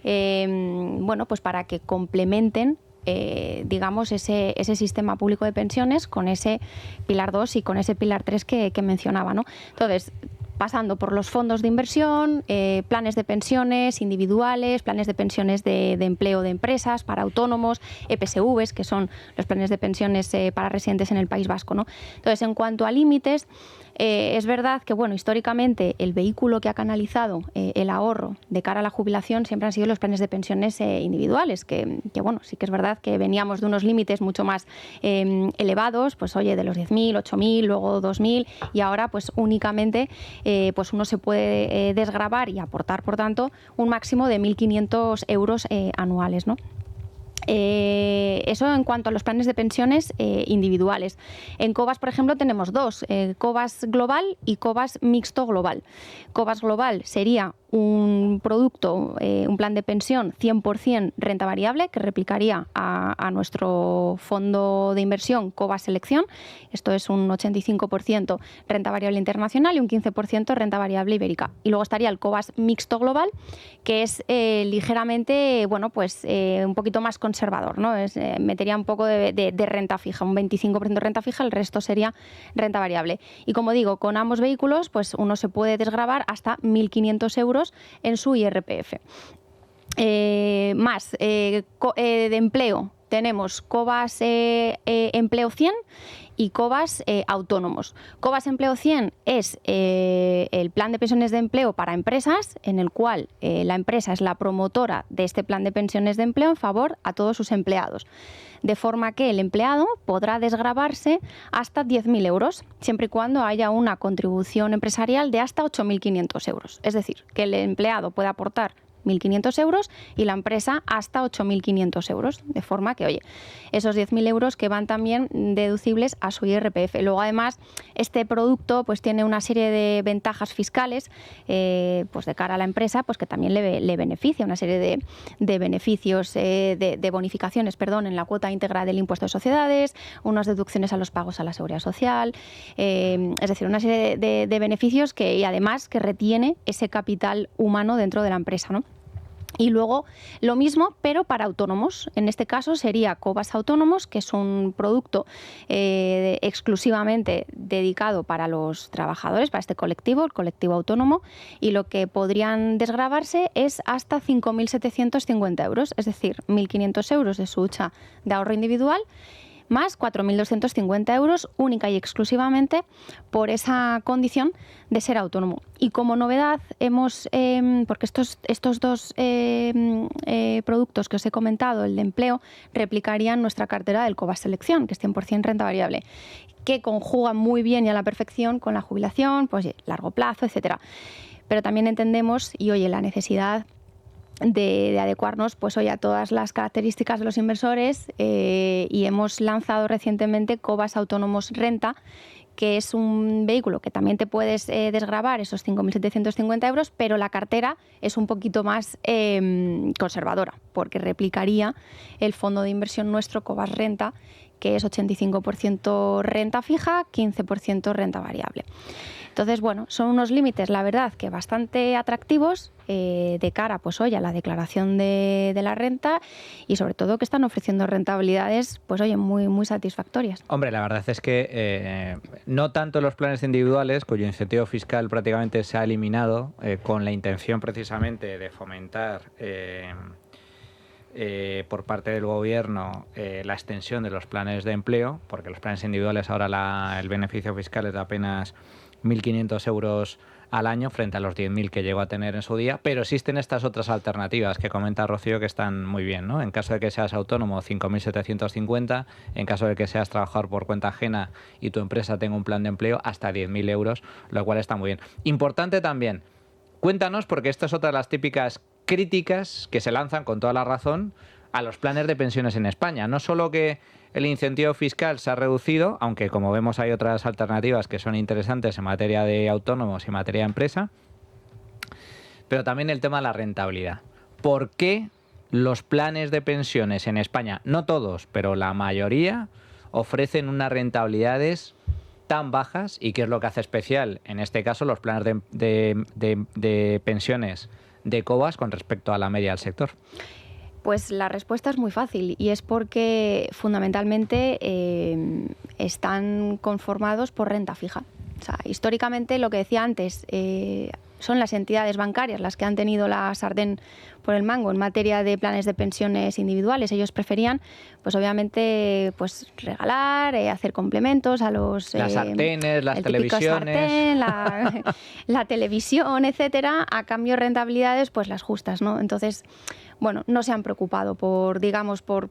bueno, pues para que complementen digamos ese sistema público de pensiones con ese pilar 2 y con ese pilar 3 que mencionaba, ¿no? Entonces, pasando por los fondos de inversión, planes de pensiones individuales, planes de pensiones de empleo de empresas para autónomos, EPSVs, que son los planes de pensiones para residentes en el País Vasco, ¿no? Entonces, en cuanto a límites, es verdad que, bueno, históricamente el vehículo que ha canalizado el ahorro de cara a la jubilación siempre han sido los planes de pensiones individuales, que bueno, sí que es verdad que veníamos de unos límites mucho más elevados, pues oye, de los 10.000, 8.000, luego 2.000, y ahora pues únicamente pues uno se puede desgravar y aportar, por tanto, un máximo de 1.500 euros anuales, ¿no? Eso en cuanto a los planes de pensiones individuales. En Cobas, por ejemplo, tenemos dos, Cobas Global y Cobas Mixto Global. Cobas Global sería un producto, un plan de pensión 100% renta variable que replicaría a nuestro fondo de inversión Cobas Selección. Esto es un 85% renta variable internacional y un 15% renta variable ibérica. Y luego estaría el Cobas Mixto Global, que es ligeramente, bueno, pues un poquito más conservador, ¿no? Metería un poco de renta fija, un 25% de renta fija, el resto sería renta variable. Y como digo, con ambos vehículos, pues uno se puede desgravar hasta 1.500 euros en su IRPF. Más de empleo, tenemos Cobas Empleo 100 y Cobas Autónomos. Cobas Empleo 100 es el plan de pensiones de empleo para empresas, en el cual la empresa es la promotora de este plan de pensiones de empleo en favor a todos sus empleados, de forma que el empleado podrá desgravarse hasta 10.000 euros, siempre y cuando haya una contribución empresarial de hasta 8.500 euros. Es decir, que el empleado puede aportar 1.500 euros y la empresa hasta 8.500 euros, de forma que, oye, esos 10.000 euros que van también deducibles a su IRPF. Luego, además, este producto pues tiene una serie de ventajas fiscales pues de cara a la empresa, pues que también le beneficia, una serie de beneficios, de bonificaciones, perdón, en la cuota íntegra del impuesto de sociedades, unas deducciones a los pagos a la seguridad social, es decir, una serie de beneficios y además que retiene ese capital humano dentro de la empresa, ¿no? Y luego lo mismo, pero para autónomos. En este caso sería Cobas Autónomos, que es un producto exclusivamente dedicado para los trabajadores, para este colectivo, el colectivo autónomo, y lo que podrían desgravarse es hasta 5.750 euros, es decir, 1.500 euros de su hucha de ahorro individual, más 4.250 euros única y exclusivamente por esa condición de ser autónomo. Y como novedad hemos, porque estos dos productos que os he comentado, el de empleo, replicarían nuestra cartera del Cobas Selección, que es 100% renta variable, que conjuga muy bien y a la perfección con la jubilación, pues largo plazo, etcétera. Pero también entendemos, y oye, la necesidad de adecuarnos pues hoy a todas las características de los inversores y hemos lanzado recientemente Cobas Autónomos Renta, que es un vehículo que también te puedes desgravar esos 5.750 euros, pero la cartera es un poquito más conservadora, porque replicaría el fondo de inversión nuestro Cobas Renta, que es 85% renta fija, 15% renta variable. Entonces, bueno, son unos límites, la verdad, que bastante atractivos de cara, pues oye, a la declaración de la renta y sobre todo que están ofreciendo rentabilidades, pues oye, muy, muy satisfactorias. Hombre, la verdad es que no tanto los planes individuales, cuyo incentivo fiscal prácticamente se ha eliminado con la intención precisamente de fomentar por parte del gobierno la extensión de los planes de empleo, porque los planes individuales ahora el beneficio fiscal es de apenas 1.500 euros al año frente a los 10.000 que llegó a tener en su día, pero existen estas otras alternativas que comenta Rocío que están muy bien, ¿no? En caso de que seas autónomo, 5.750, en caso de que seas trabajador por cuenta ajena y tu empresa tenga un plan de empleo, hasta 10.000 euros, lo cual está muy bien. Importante también, cuéntanos, porque esta es otra de las típicas críticas que se lanzan con toda la razón a los planes de pensiones en España. No solo que el incentivo fiscal se ha reducido, aunque como vemos hay otras alternativas que son interesantes en materia de autónomos y en materia de empresa, pero también el tema de la rentabilidad. ¿Por qué los planes de pensiones en España, no todos, pero la mayoría, ofrecen unas rentabilidades tan bajas y qué es lo que hace especial, en este caso, los planes de pensiones de Cobas con respecto a la media del sector? Pues la respuesta es muy fácil y es porque fundamentalmente están conformados por renta fija. O sea, históricamente, lo que decía antes, son las entidades bancarias las que han tenido la sartén por el mango en materia de planes de pensiones individuales. Ellos preferían, pues obviamente, pues regalar, hacer complementos a los... Las sartenes, las televisiones... Sartén, la televisión, etcétera, a cambio de rentabilidades, pues las justas, ¿no? Entonces, bueno, no se han preocupado por, digamos, por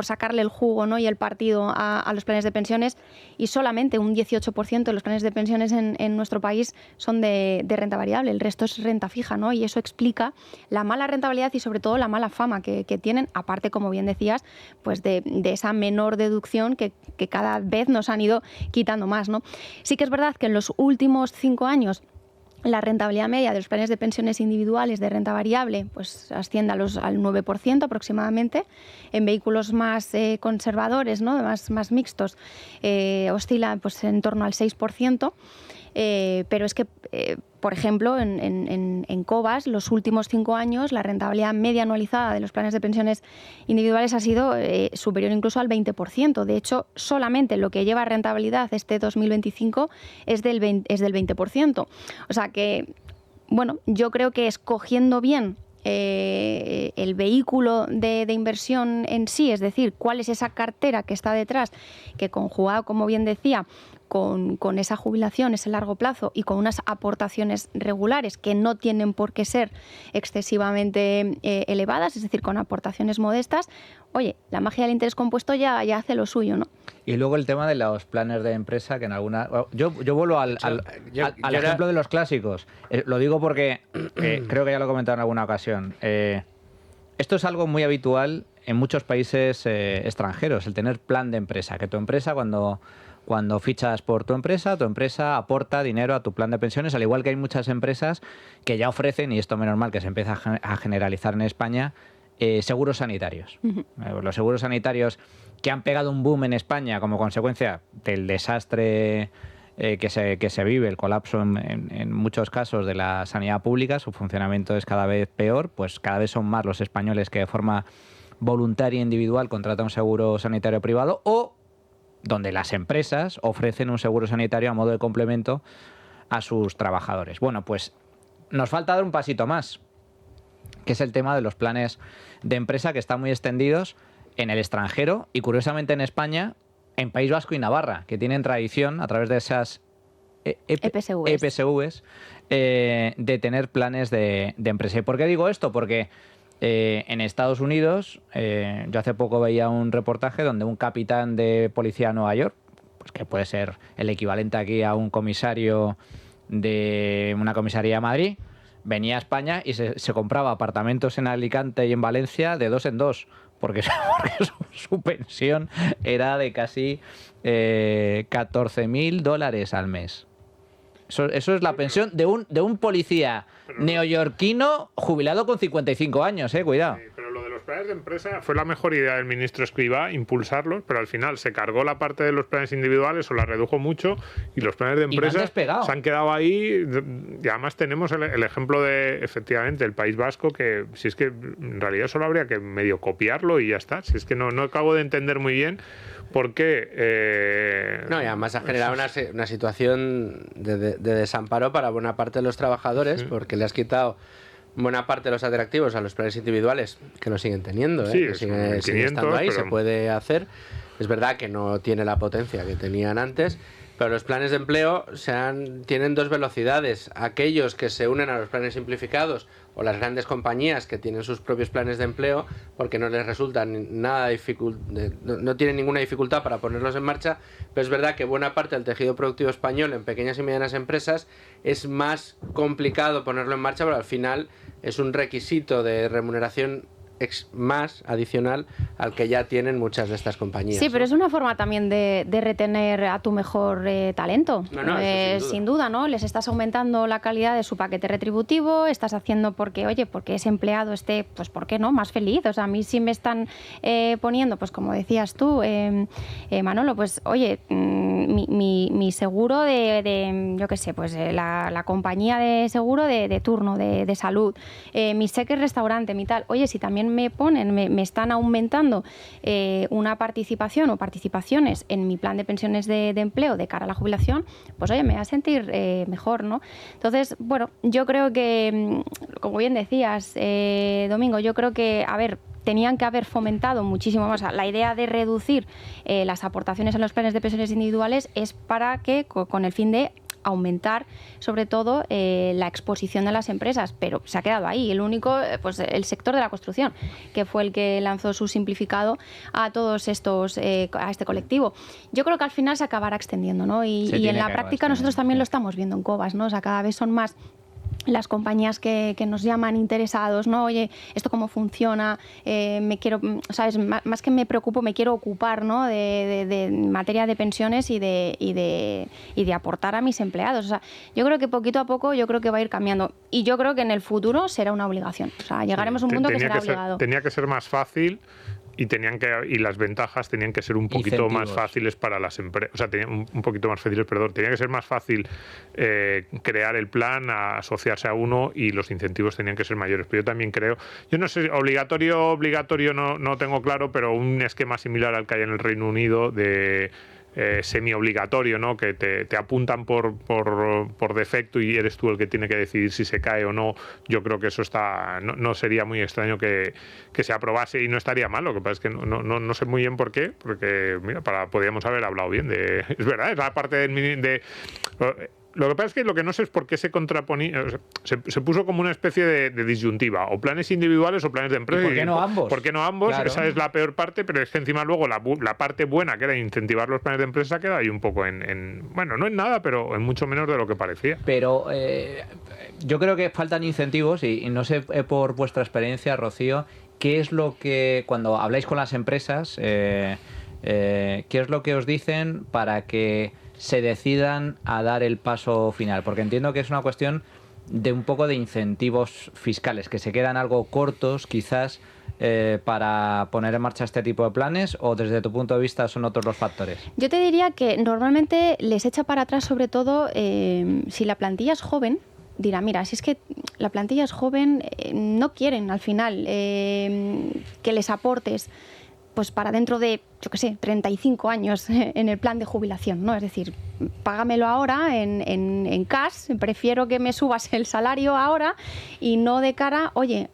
sacarle el jugo, ¿no? y el partido a los planes de pensiones, y solamente un 18% de los planes de pensiones en nuestro país son de renta variable, el resto es renta fija, ¿no? Y eso explica la mala rentabilidad y sobre todo la mala fama que tienen, aparte, como bien decías, pues de esa menor deducción que cada vez nos han ido quitando más, ¿no? Sí que es verdad que en los últimos 5 años la rentabilidad media de los planes de pensiones individuales de renta variable pues asciende al 9% aproximadamente. En vehículos más conservadores, ¿no? más mixtos, oscila pues en torno al 6%. Pero es que, por ejemplo, en Cobas, los últimos 5 años, la rentabilidad media anualizada de los planes de pensiones individuales ha sido superior incluso al 20%. De hecho, solamente lo que lleva a rentabilidad este 2025 es del 20%. O sea que, bueno, yo creo que escogiendo bien el vehículo de inversión en sí, es decir, cuál es esa cartera que está detrás, que conjugado, como bien decía, con esa jubilación, ese largo plazo y con unas aportaciones regulares que no tienen por qué ser excesivamente elevadas, es decir, con aportaciones modestas, oye, la magia del interés compuesto ya hace lo suyo, ¿no? Y luego el tema de los planes de empresa, que en alguna... Yo vuelvo al ejemplo de los clásicos. Lo digo porque creo que ya lo he comentado en alguna ocasión. Esto es algo muy habitual en muchos países extranjeros, el tener plan de empresa. Que tu empresa, cuando fichas por tu empresa aporta dinero a tu plan de pensiones, al igual que hay muchas empresas que ya ofrecen, y esto menos mal que se empieza a generalizar en España, seguros sanitarios. Los seguros sanitarios que han pegado un boom en España como consecuencia del desastre que se vive, el colapso en muchos casos de la sanidad pública, su funcionamiento es cada vez peor, pues cada vez son más los españoles que de forma voluntaria e individual contratan un seguro sanitario privado o donde las empresas ofrecen un seguro sanitario a modo de complemento a sus trabajadores. Bueno, pues nos falta dar un pasito más, que es el tema de los planes de empresa que están muy extendidos en el extranjero y curiosamente en España, en País Vasco y Navarra, que tienen tradición a través de esas EPSVs de tener planes de empresa. ¿Y por qué digo esto? Porque en Estados Unidos, yo hace poco veía un reportaje donde un capitán de policía de Nueva York, pues que puede ser el equivalente aquí a un comisario de una comisaría de Madrid, venía a España y se compraba apartamentos en Alicante y en Valencia de 2 en 2, porque su pensión era de casi $14.000 al mes. Eso es la pensión de un policía neoyorquino jubilado con 55 años, cuidado. Sí, pero lo de los planes de empresa fue la mejor idea del ministro Escrivá, impulsarlos, pero al final se cargó la parte de los planes individuales o la redujo mucho y los planes de empresa se han quedado ahí. Y además tenemos el ejemplo de, efectivamente, el País Vasco, que si es que en realidad solo habría que medio copiarlo y ya está. Si es que no acabo de entender muy bien por qué... No, y además ha generado una situación de desamparo para buena parte de los trabajadores, porque le has quitado buena parte de los atractivos a los planes individuales, que lo siguen teniendo, Sí, que siguen estando ahí, pero... se puede hacer. Es verdad que no tiene la potencia que tenían antes, pero los planes de empleo tienen dos velocidades. Aquellos que se unen a los planes simplificados o las grandes compañías que tienen sus propios planes de empleo porque no les resulta nada no tienen ninguna dificultad para ponerlos en marcha, pero es verdad que buena parte del tejido productivo español en pequeñas y medianas empresas es más complicado ponerlo en marcha, pero al final es un requisito de remuneración más adicional al que ya tienen muchas de estas compañías. Sí, pero es una forma también de retener a tu mejor talento. Sin duda, ¿no? Les estás aumentando la calidad de su paquete retributivo, estás haciendo porque ese empleado esté, pues, ¿por qué no?, más feliz. O sea, a mí sí me están poniendo, pues como decías tú, Manolo, pues, oye, mi seguro yo qué sé, pues la compañía de seguro de turno, de salud, mi cheque restaurante, mi tal. Oye, si también me están aumentando una participación o participaciones en mi plan de pensiones de empleo de cara a la jubilación, pues oye, me voy a sentir mejor, ¿no? Entonces, bueno, yo creo que, como bien decías, Domingo, yo creo que, a ver, tenían que haber fomentado muchísimo más. La idea de reducir las aportaciones en los planes de pensiones individuales es para que, con el fin de aumentar, sobre todo, la exposición de las empresas, pero se ha quedado ahí. El único, pues el sector de la construcción, que fue el que lanzó su simplificado a todos estos, a este colectivo. Yo creo que al final se acabará extendiendo, ¿no? Y en la práctica nosotros también lo estamos viendo en Cobas, ¿no? O sea, cada vez son más las compañías que nos llaman interesados, ¿no? Oye, ¿esto cómo funciona? Me quiero, ¿sabes? Más que me preocupo, me quiero ocupar, ¿no? de materia de pensiones y de aportar a mis empleados. O sea, yo creo que poquito a poco yo creo que va a ir cambiando. Y yo creo que en el futuro será una obligación. O sea, llegaremos a un punto que será obligado. Tenía que ser más fácil. Y las ventajas tenían que ser un poquito más fáciles para las empresas. O sea, un poquito más fáciles, perdón. Tenía que ser más fácil crear el plan, asociarse a uno, y los incentivos tenían que ser mayores. Pero yo también creo, yo no sé, obligatorio no tengo claro, pero un esquema similar al que hay en el Reino Unido de semi-obligatorio, ¿no? Que te apuntan por defecto y eres tú el que tiene que decidir si se cae o no. Yo creo que eso no sería muy extraño que se aprobase, y no estaría mal. Lo que pasa es que no sé muy bien por qué, porque mira, podríamos haber hablado bien de... Es verdad, es la parte de lo que pasa es que lo que no sé es por qué se contraponía, o sea, se puso como una especie de disyuntiva, o planes individuales o planes de empresa. ¿Y por qué no ambos? ¿Por qué no ambos? Claro. Esa es la peor parte, pero es que encima luego la parte buena, que era incentivar los planes de empresa, queda ahí un poco bueno, no en nada, pero en mucho menos de lo que parecía. Pero yo creo que faltan incentivos, y no sé, por vuestra experiencia, Rocío, ¿qué es lo que, cuando habláis con las empresas, qué es lo que os dicen para que se decidan a dar el paso final? Porque entiendo que es una cuestión de un poco de incentivos fiscales, que se quedan algo cortos quizás para poner en marcha este tipo de planes, o desde tu punto de vista son otros los factores. Yo te diría que normalmente les echa para atrás, sobre todo si la plantilla es joven. Dirá, mira, si es que la plantilla es joven, no quieren al final que les aportes pues para dentro de, yo qué sé, 35 años en el plan de jubilación, ¿no? Es decir, págamelo ahora en cash, prefiero que me subas el salario ahora y no de cara, oye,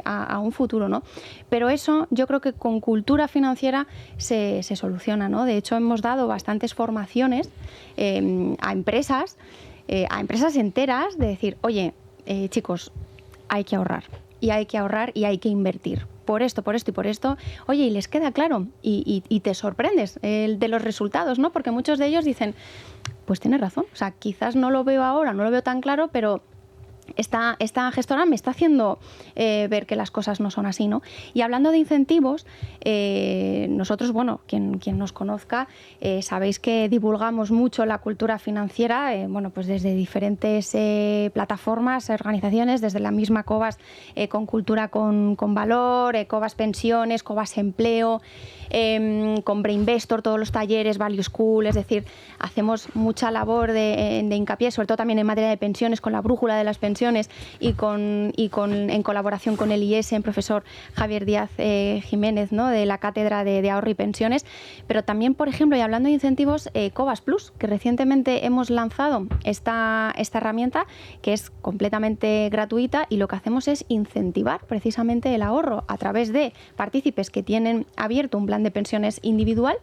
a un futuro, ¿no? Pero eso yo creo que con cultura financiera se soluciona, ¿no? De hecho, hemos dado bastantes formaciones a empresas enteras, de decir, oye, chicos, hay que ahorrar y hay que invertir. Por esto y por esto, oye, y les queda claro, y te sorprendes de los resultados, ¿no? Porque muchos de ellos dicen, pues tienes razón, o sea, quizás no lo veo ahora, no lo veo tan claro, pero esta gestora me está haciendo ver que las cosas no son así, ¿no? Y hablando de incentivos, nosotros, bueno, quien nos conozca, sabéis que divulgamos mucho la cultura financiera, bueno, pues desde diferentes plataformas, organizaciones, desde la misma Cobas con Cultura con Valor, Cobas Pensiones, Cobas Empleo, con Brainvestor, todos los talleres, Value School, es decir, hacemos mucha labor de hincapié, sobre todo también en materia de pensiones, con la brújula de las pensiones y en colaboración con el IES, en profesor Javier Díaz Jiménez, ¿no? De la Cátedra de Ahorro y Pensiones, pero también, por ejemplo, y hablando de incentivos, Cobas Plus, que recientemente hemos lanzado esta herramienta que es completamente gratuita, y lo que hacemos es incentivar precisamente el ahorro a través de partícipes que tienen abierto un plan de pensiones individual.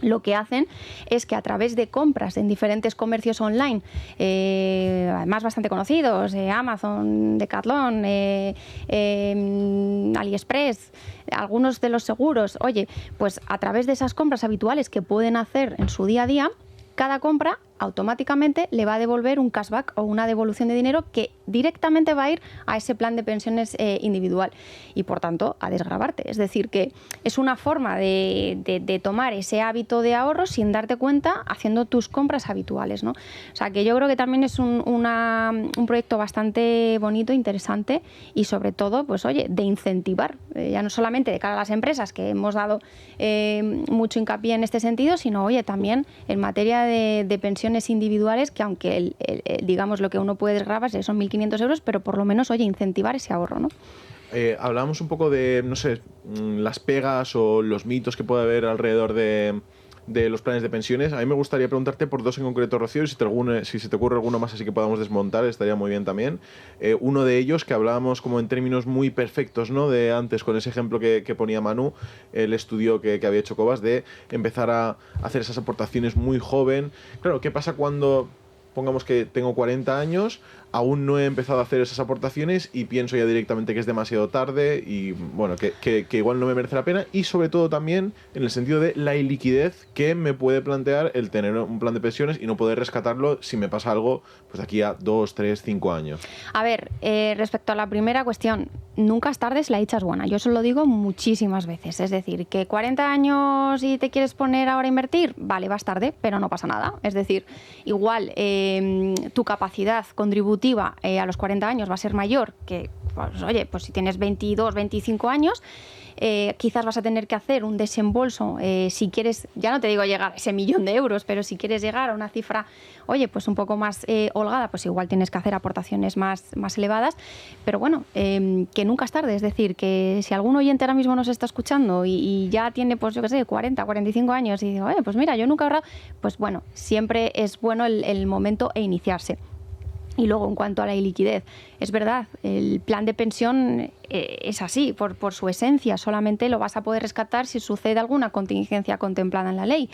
Lo que hacen es que a través de compras en diferentes comercios online, además bastante conocidos, Amazon, Decathlon, AliExpress, algunos de los seguros, oye, pues a través de esas compras habituales que pueden hacer en su día a día, cada compra automáticamente le va a devolver un cashback o una devolución de dinero que directamente va a ir a ese plan de pensiones individual y, por tanto, a desgravarte. Es decir, que es una forma de tomar ese hábito de ahorro sin darte cuenta, haciendo tus compras habituales, ¿no? O sea, que yo creo que también es un proyecto bastante bonito, interesante y, sobre todo, pues oye, de incentivar, ya no solamente de cara a las empresas, que hemos dado mucho hincapié en este sentido, sino, oye, también en materia de pensiones individuales, que aunque digamos lo que uno puede desgravar son 1.500 euros, pero por lo menos, oye, incentivar ese ahorro, ¿no? Hablábamos un poco de, no sé, las pegas o los mitos que puede haber alrededor de los planes de pensiones. A mí me gustaría preguntarte por dos en concreto, Rocío, y si se te ocurre alguno más así que podamos desmontar, estaría muy bien también. Uno de ellos, que hablábamos como en términos muy perfectos, ¿no? De antes, con ese ejemplo que ponía Manu, el estudio que había hecho Cobas, de empezar a hacer esas aportaciones muy joven. Claro, ¿qué pasa cuando, pongamos que tengo 40 años, aún no he empezado a hacer esas aportaciones y pienso ya directamente que es demasiado tarde y, bueno, que igual no me merece la pena? Y sobre todo también en el sentido de la iliquidez que me puede plantear el tener un plan de pensiones y no poder rescatarlo si me pasa algo pues de aquí a 2, 3, 5 años. A ver, respecto a la primera cuestión, nunca es tarde si la dicha es buena. Yo eso lo digo muchísimas veces. Es decir, que 40 años y te quieres poner ahora a invertir, vale, vas tarde, pero no pasa nada. Es decir, igual tu capacidad contributiva a los 40 años va a ser mayor que, pues, oye, pues si tienes 22, 25 años, quizás vas a tener que hacer un desembolso si quieres, ya no te digo llegar a ese 1.000.000 de euros, pero si quieres llegar a una cifra, oye, pues un poco más holgada, pues igual tienes que hacer aportaciones más elevadas, pero bueno, que nunca es tarde. Es decir, que si algún oyente ahora mismo nos está escuchando y ya tiene, pues yo qué sé, 40, 45 años y dice, oye, pues mira, yo nunca he ahorrado, pues bueno, siempre es bueno el momento e iniciarse. Y luego, en cuanto a la iliquidez, es verdad, el plan de pensión es así, por su esencia. Solamente lo vas a poder rescatar si sucede alguna contingencia contemplada en la ley.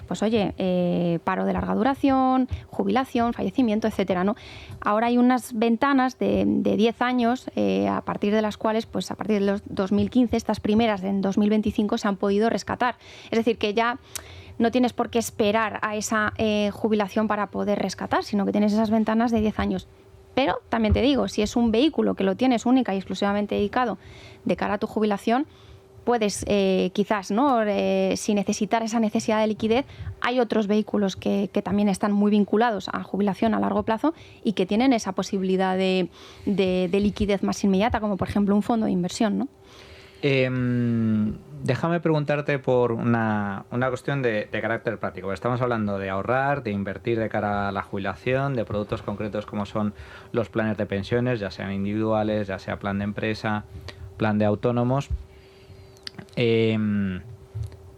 Pues oye, paro de larga duración, jubilación, fallecimiento, etcétera, ¿no? Ahora hay unas ventanas de 10 años, a partir de las cuales, pues a partir de los 2015, estas primeras en 2025 se han podido rescatar. Es decir, que ya no tienes por qué esperar a esa jubilación para poder rescatar, sino que tienes esas ventanas de 10 años. Pero también te digo, si es un vehículo que lo tienes única y exclusivamente dedicado de cara a tu jubilación, puedes quizás, ¿no? Sin necesitar esa necesidad de liquidez, hay otros vehículos que también están muy vinculados a jubilación a largo plazo y que tienen esa posibilidad de liquidez más inmediata, como por ejemplo un fondo de inversión, ¿no? Déjame preguntarte por una cuestión de carácter práctico. Estamos hablando de ahorrar, de invertir de cara a la jubilación, de productos concretos como son los planes de pensiones, ya sean individuales, ya sea plan de empresa, plan de autónomos. En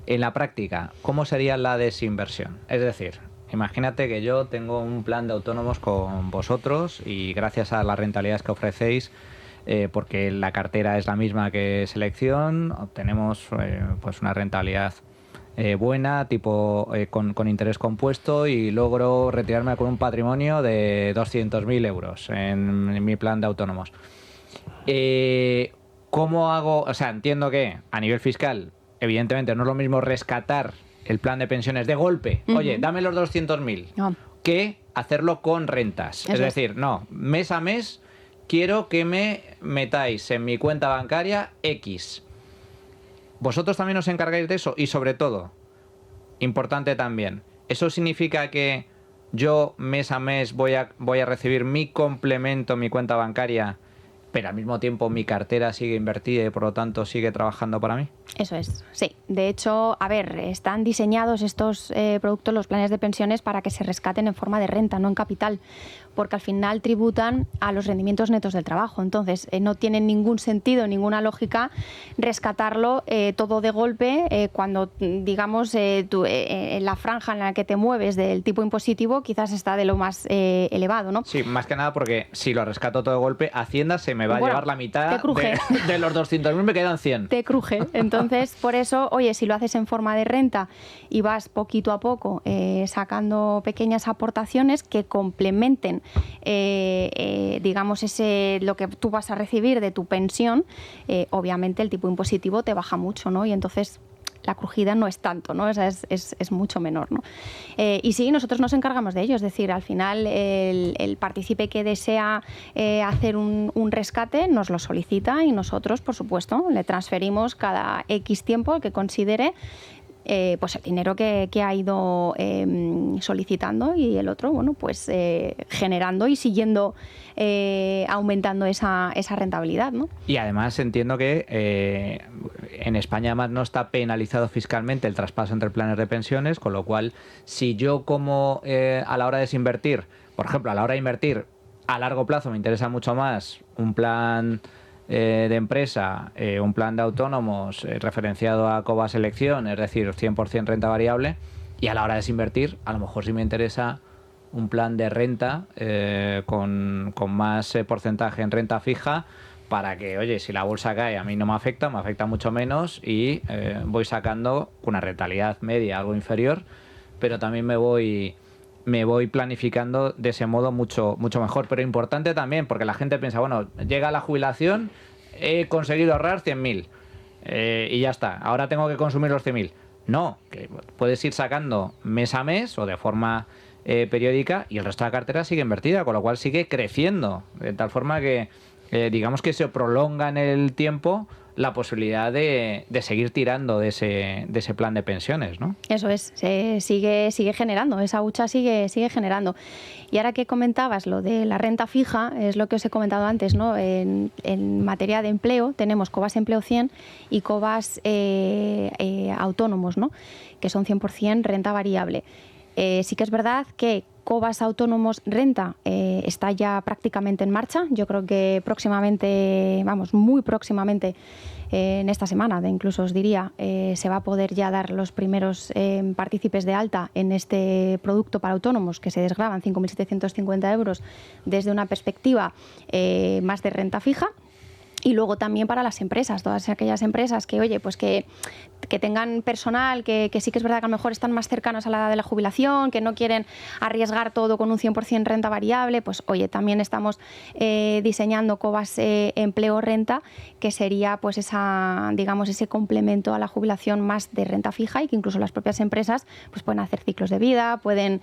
la práctica, ¿cómo sería la desinversión? Es decir, imagínate que yo tengo un plan de autónomos con vosotros y gracias a las rentabilidades que ofrecéis, porque la cartera es la misma que selección, obtenemos pues una rentabilidad buena, tipo con interés compuesto, y logro retirarme con un patrimonio de 200.000 euros en mi plan de autónomos. ¿Cómo hago? O sea, entiendo que a nivel fiscal, evidentemente no es lo mismo rescatar el plan de pensiones de golpe, oye, dame los 200.000, no, que hacerlo con rentas. Es decir, no, mes a mes quiero que me metáis en mi cuenta bancaria X. ¿Vosotros también os encargáis de eso? Y sobre todo, importante también, ¿eso significa que yo mes a mes voy a recibir mi complemento, mi cuenta bancaria, pero al mismo tiempo mi cartera sigue invertida y por lo tanto sigue trabajando para mí? Eso es, sí. De hecho, a ver, están diseñados estos productos, los planes de pensiones, para que se rescaten en forma de renta, no en capital, porque al final tributan a los rendimientos netos del trabajo. Entonces, no tiene ningún sentido, ninguna lógica rescatarlo todo de golpe cuando, digamos, en la franja en la que te mueves del tipo impositivo quizás está de lo más elevado, ¿no? Sí, más que nada porque si lo rescato todo de golpe, Hacienda se me va a llevar la mitad de los 200.000, me quedan 100. Te cruje. Entonces, por eso, oye, si lo haces en forma de renta y vas poquito a poco sacando pequeñas aportaciones que complementen, digamos, lo que tú vas a recibir de tu pensión, obviamente el tipo impositivo te baja mucho, ¿no? Y entonces la crujida no es tanto, ¿no? Es mucho menor, ¿no? Y sí, nosotros nos encargamos de ello, es decir, al final el partícipe que desea hacer un rescate nos lo solicita y nosotros, por supuesto, le transferimos cada X tiempo que considere pues el dinero que ha ido solicitando, y el otro, bueno, pues generando y siguiendo aumentando esa rentabilidad, ¿no? Y además entiendo que en España además no está penalizado fiscalmente el traspaso entre planes de pensiones, con lo cual si yo como a la hora de desinvertir, por ejemplo, a la hora de invertir a largo plazo me interesa mucho más un plan de empresa, un plan de autónomos referenciado a Cobas Selección, es decir, 100% renta variable, y a la hora de desinvertir a lo mejor sí me interesa un plan de renta con más porcentaje en renta fija, para que, oye, si la bolsa cae a mí no me afecta mucho menos y voy sacando una rentabilidad media algo inferior, pero también me voy planificando de ese modo mucho mejor. Pero importante también, porque la gente piensa, bueno, llega la jubilación, he conseguido ahorrar 100.000 y ya está, ahora tengo que consumir los 100.000. No, que puedes ir sacando mes a mes o de forma periódica y el resto de la cartera sigue invertida, con lo cual sigue creciendo, de tal forma que digamos que se prolonga en el tiempo la posibilidad de seguir tirando de ese plan de pensiones, ¿no? Eso es, se sigue generando, esa hucha sigue generando. Y ahora que comentabas lo de la renta fija, es lo que os he comentado antes, ¿no? En materia de empleo tenemos Cobas Empleo 100 y Cobas autónomos, ¿no? Que son 100% renta variable. Sí que es verdad que Cobas Autónomos Renta está ya prácticamente en marcha. Yo creo que próximamente, muy próximamente, en esta semana, incluso os diría, se va a poder ya dar los primeros partícipes de alta en este producto para autónomos, que se desgravan 5.750 euros desde una perspectiva más de renta fija. Y luego también para las empresas, todas aquellas empresas que, oye, pues que tengan personal, que sí que es verdad que a lo mejor están más cercanos a la edad de la jubilación, que no quieren arriesgar todo con un 100% renta variable, pues oye, también estamos diseñando Cobas Empleo Renta, que sería pues ese complemento a la jubilación más de renta fija, y que incluso las propias empresas pues pueden hacer ciclos de vida, pueden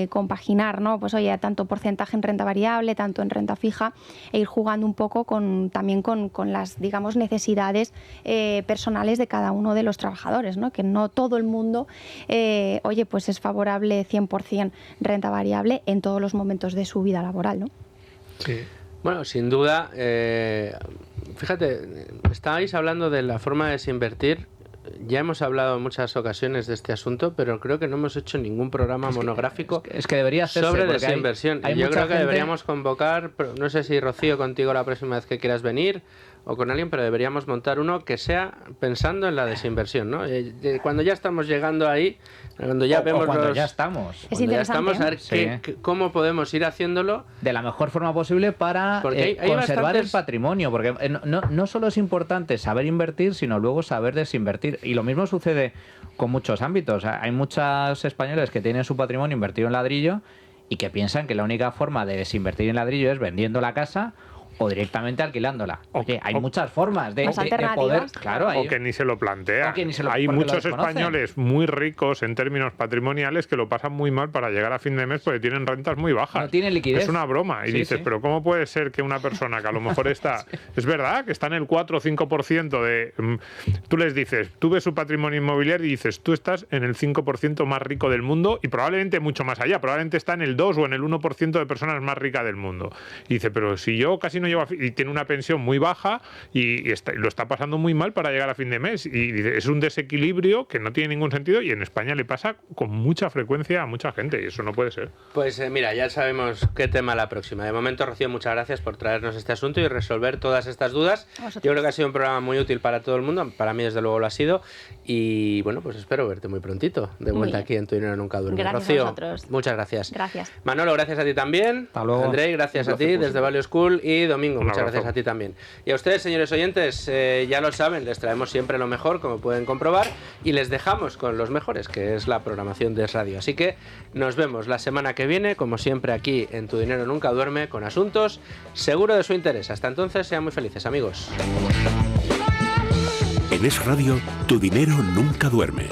compaginar, ¿no? Pues oye, tanto porcentaje en renta variable, tanto en renta fija, e ir jugando un poco también con las, digamos, necesidades personales de cada uno de los trabajadores, ¿no? Que no todo el mundo, oye, pues es favorable 100% renta variable en todos los momentos de su vida laboral, ¿no? Sí. Bueno, sin duda, fíjate, estabais hablando de la forma de desinvertir. Ya hemos hablado en muchas ocasiones de este asunto, pero creo que no hemos hecho ningún programa monográfico que debería hacerse, sobre desinversión. Hay yo creo que deberíamos convocar, no sé si Rocío contigo la próxima vez que quieras venir o con alguien, pero deberíamos montar uno que sea pensando en la desinversión, ¿no? Cuando ya estamos llegando ahí, cuando ya vemos ya estamos. Es interesante, a ver cómo podemos ir haciéndolo de la mejor forma posible para conservar el patrimonio, porque no solo es importante saber invertir, sino luego saber desinvertir. Y lo mismo sucede con muchos ámbitos. Hay muchos españoles que tienen su patrimonio invertido en ladrillo y que piensan que la única forma de desinvertir en ladrillo es vendiendo la casa o directamente alquilándola. Oye, hay o- muchas formas de Más poder... alternativas. Claro, O que ni se lo plantea. O que ni se lo- Hay porque lo muchos desconocen. españoles muy ricos en términos patrimoniales que lo pasan muy mal para llegar a fin de mes porque tienen rentas muy bajas. No tienen liquidez. Es una broma. Y Sí, dices, sí. pero ¿cómo puede ser que una persona que a lo mejor está... Es verdad que está en el 4 o 5% de... Tú les dices, tú ves su patrimonio inmobiliario y dices, tú estás en el 5% más rico del mundo y probablemente mucho más allá. Probablemente está en el 2 o en el 1% de personas más ricas del mundo. Y dice, pero si yo casi no llego a y tiene una pensión muy baja y lo está pasando muy mal para llegar a fin de mes. Y dice, es un desequilibrio que no tiene ningún sentido y en España le pasa con mucha frecuencia a mucha gente y eso no puede ser. Pues mira, ya sabemos qué tema la próxima. De momento, Rocío, muchas gracias por traernos este asunto y resolver todas estas dudas. Yo creo que ha sido un programa muy útil para todo el mundo. Para mí, desde luego, lo ha sido. Y bueno, pues espero verte muy prontito de vuelta aquí en Tu Dinero Nunca Duerme. Gracias a Rocío, vosotros. muchas gracias. Gracias. Manolo, gracias a ti también. Hasta luego. Andrei, gracias a ti placer, por desde Value School. Y Domingo, Un muchas abrazo. gracias a ti también. Y a ustedes, señores oyentes, ya lo saben, les traemos siempre lo mejor, como pueden comprobar, y les dejamos con los mejores, que es la programación de Radio. Así que nos vemos la semana que viene, como siempre, aquí en Tu Dinero Nunca Duerme, con asuntos seguro de su interés. Hasta entonces, sean muy felices, amigos. En Es Radio, tu dinero nunca duerme.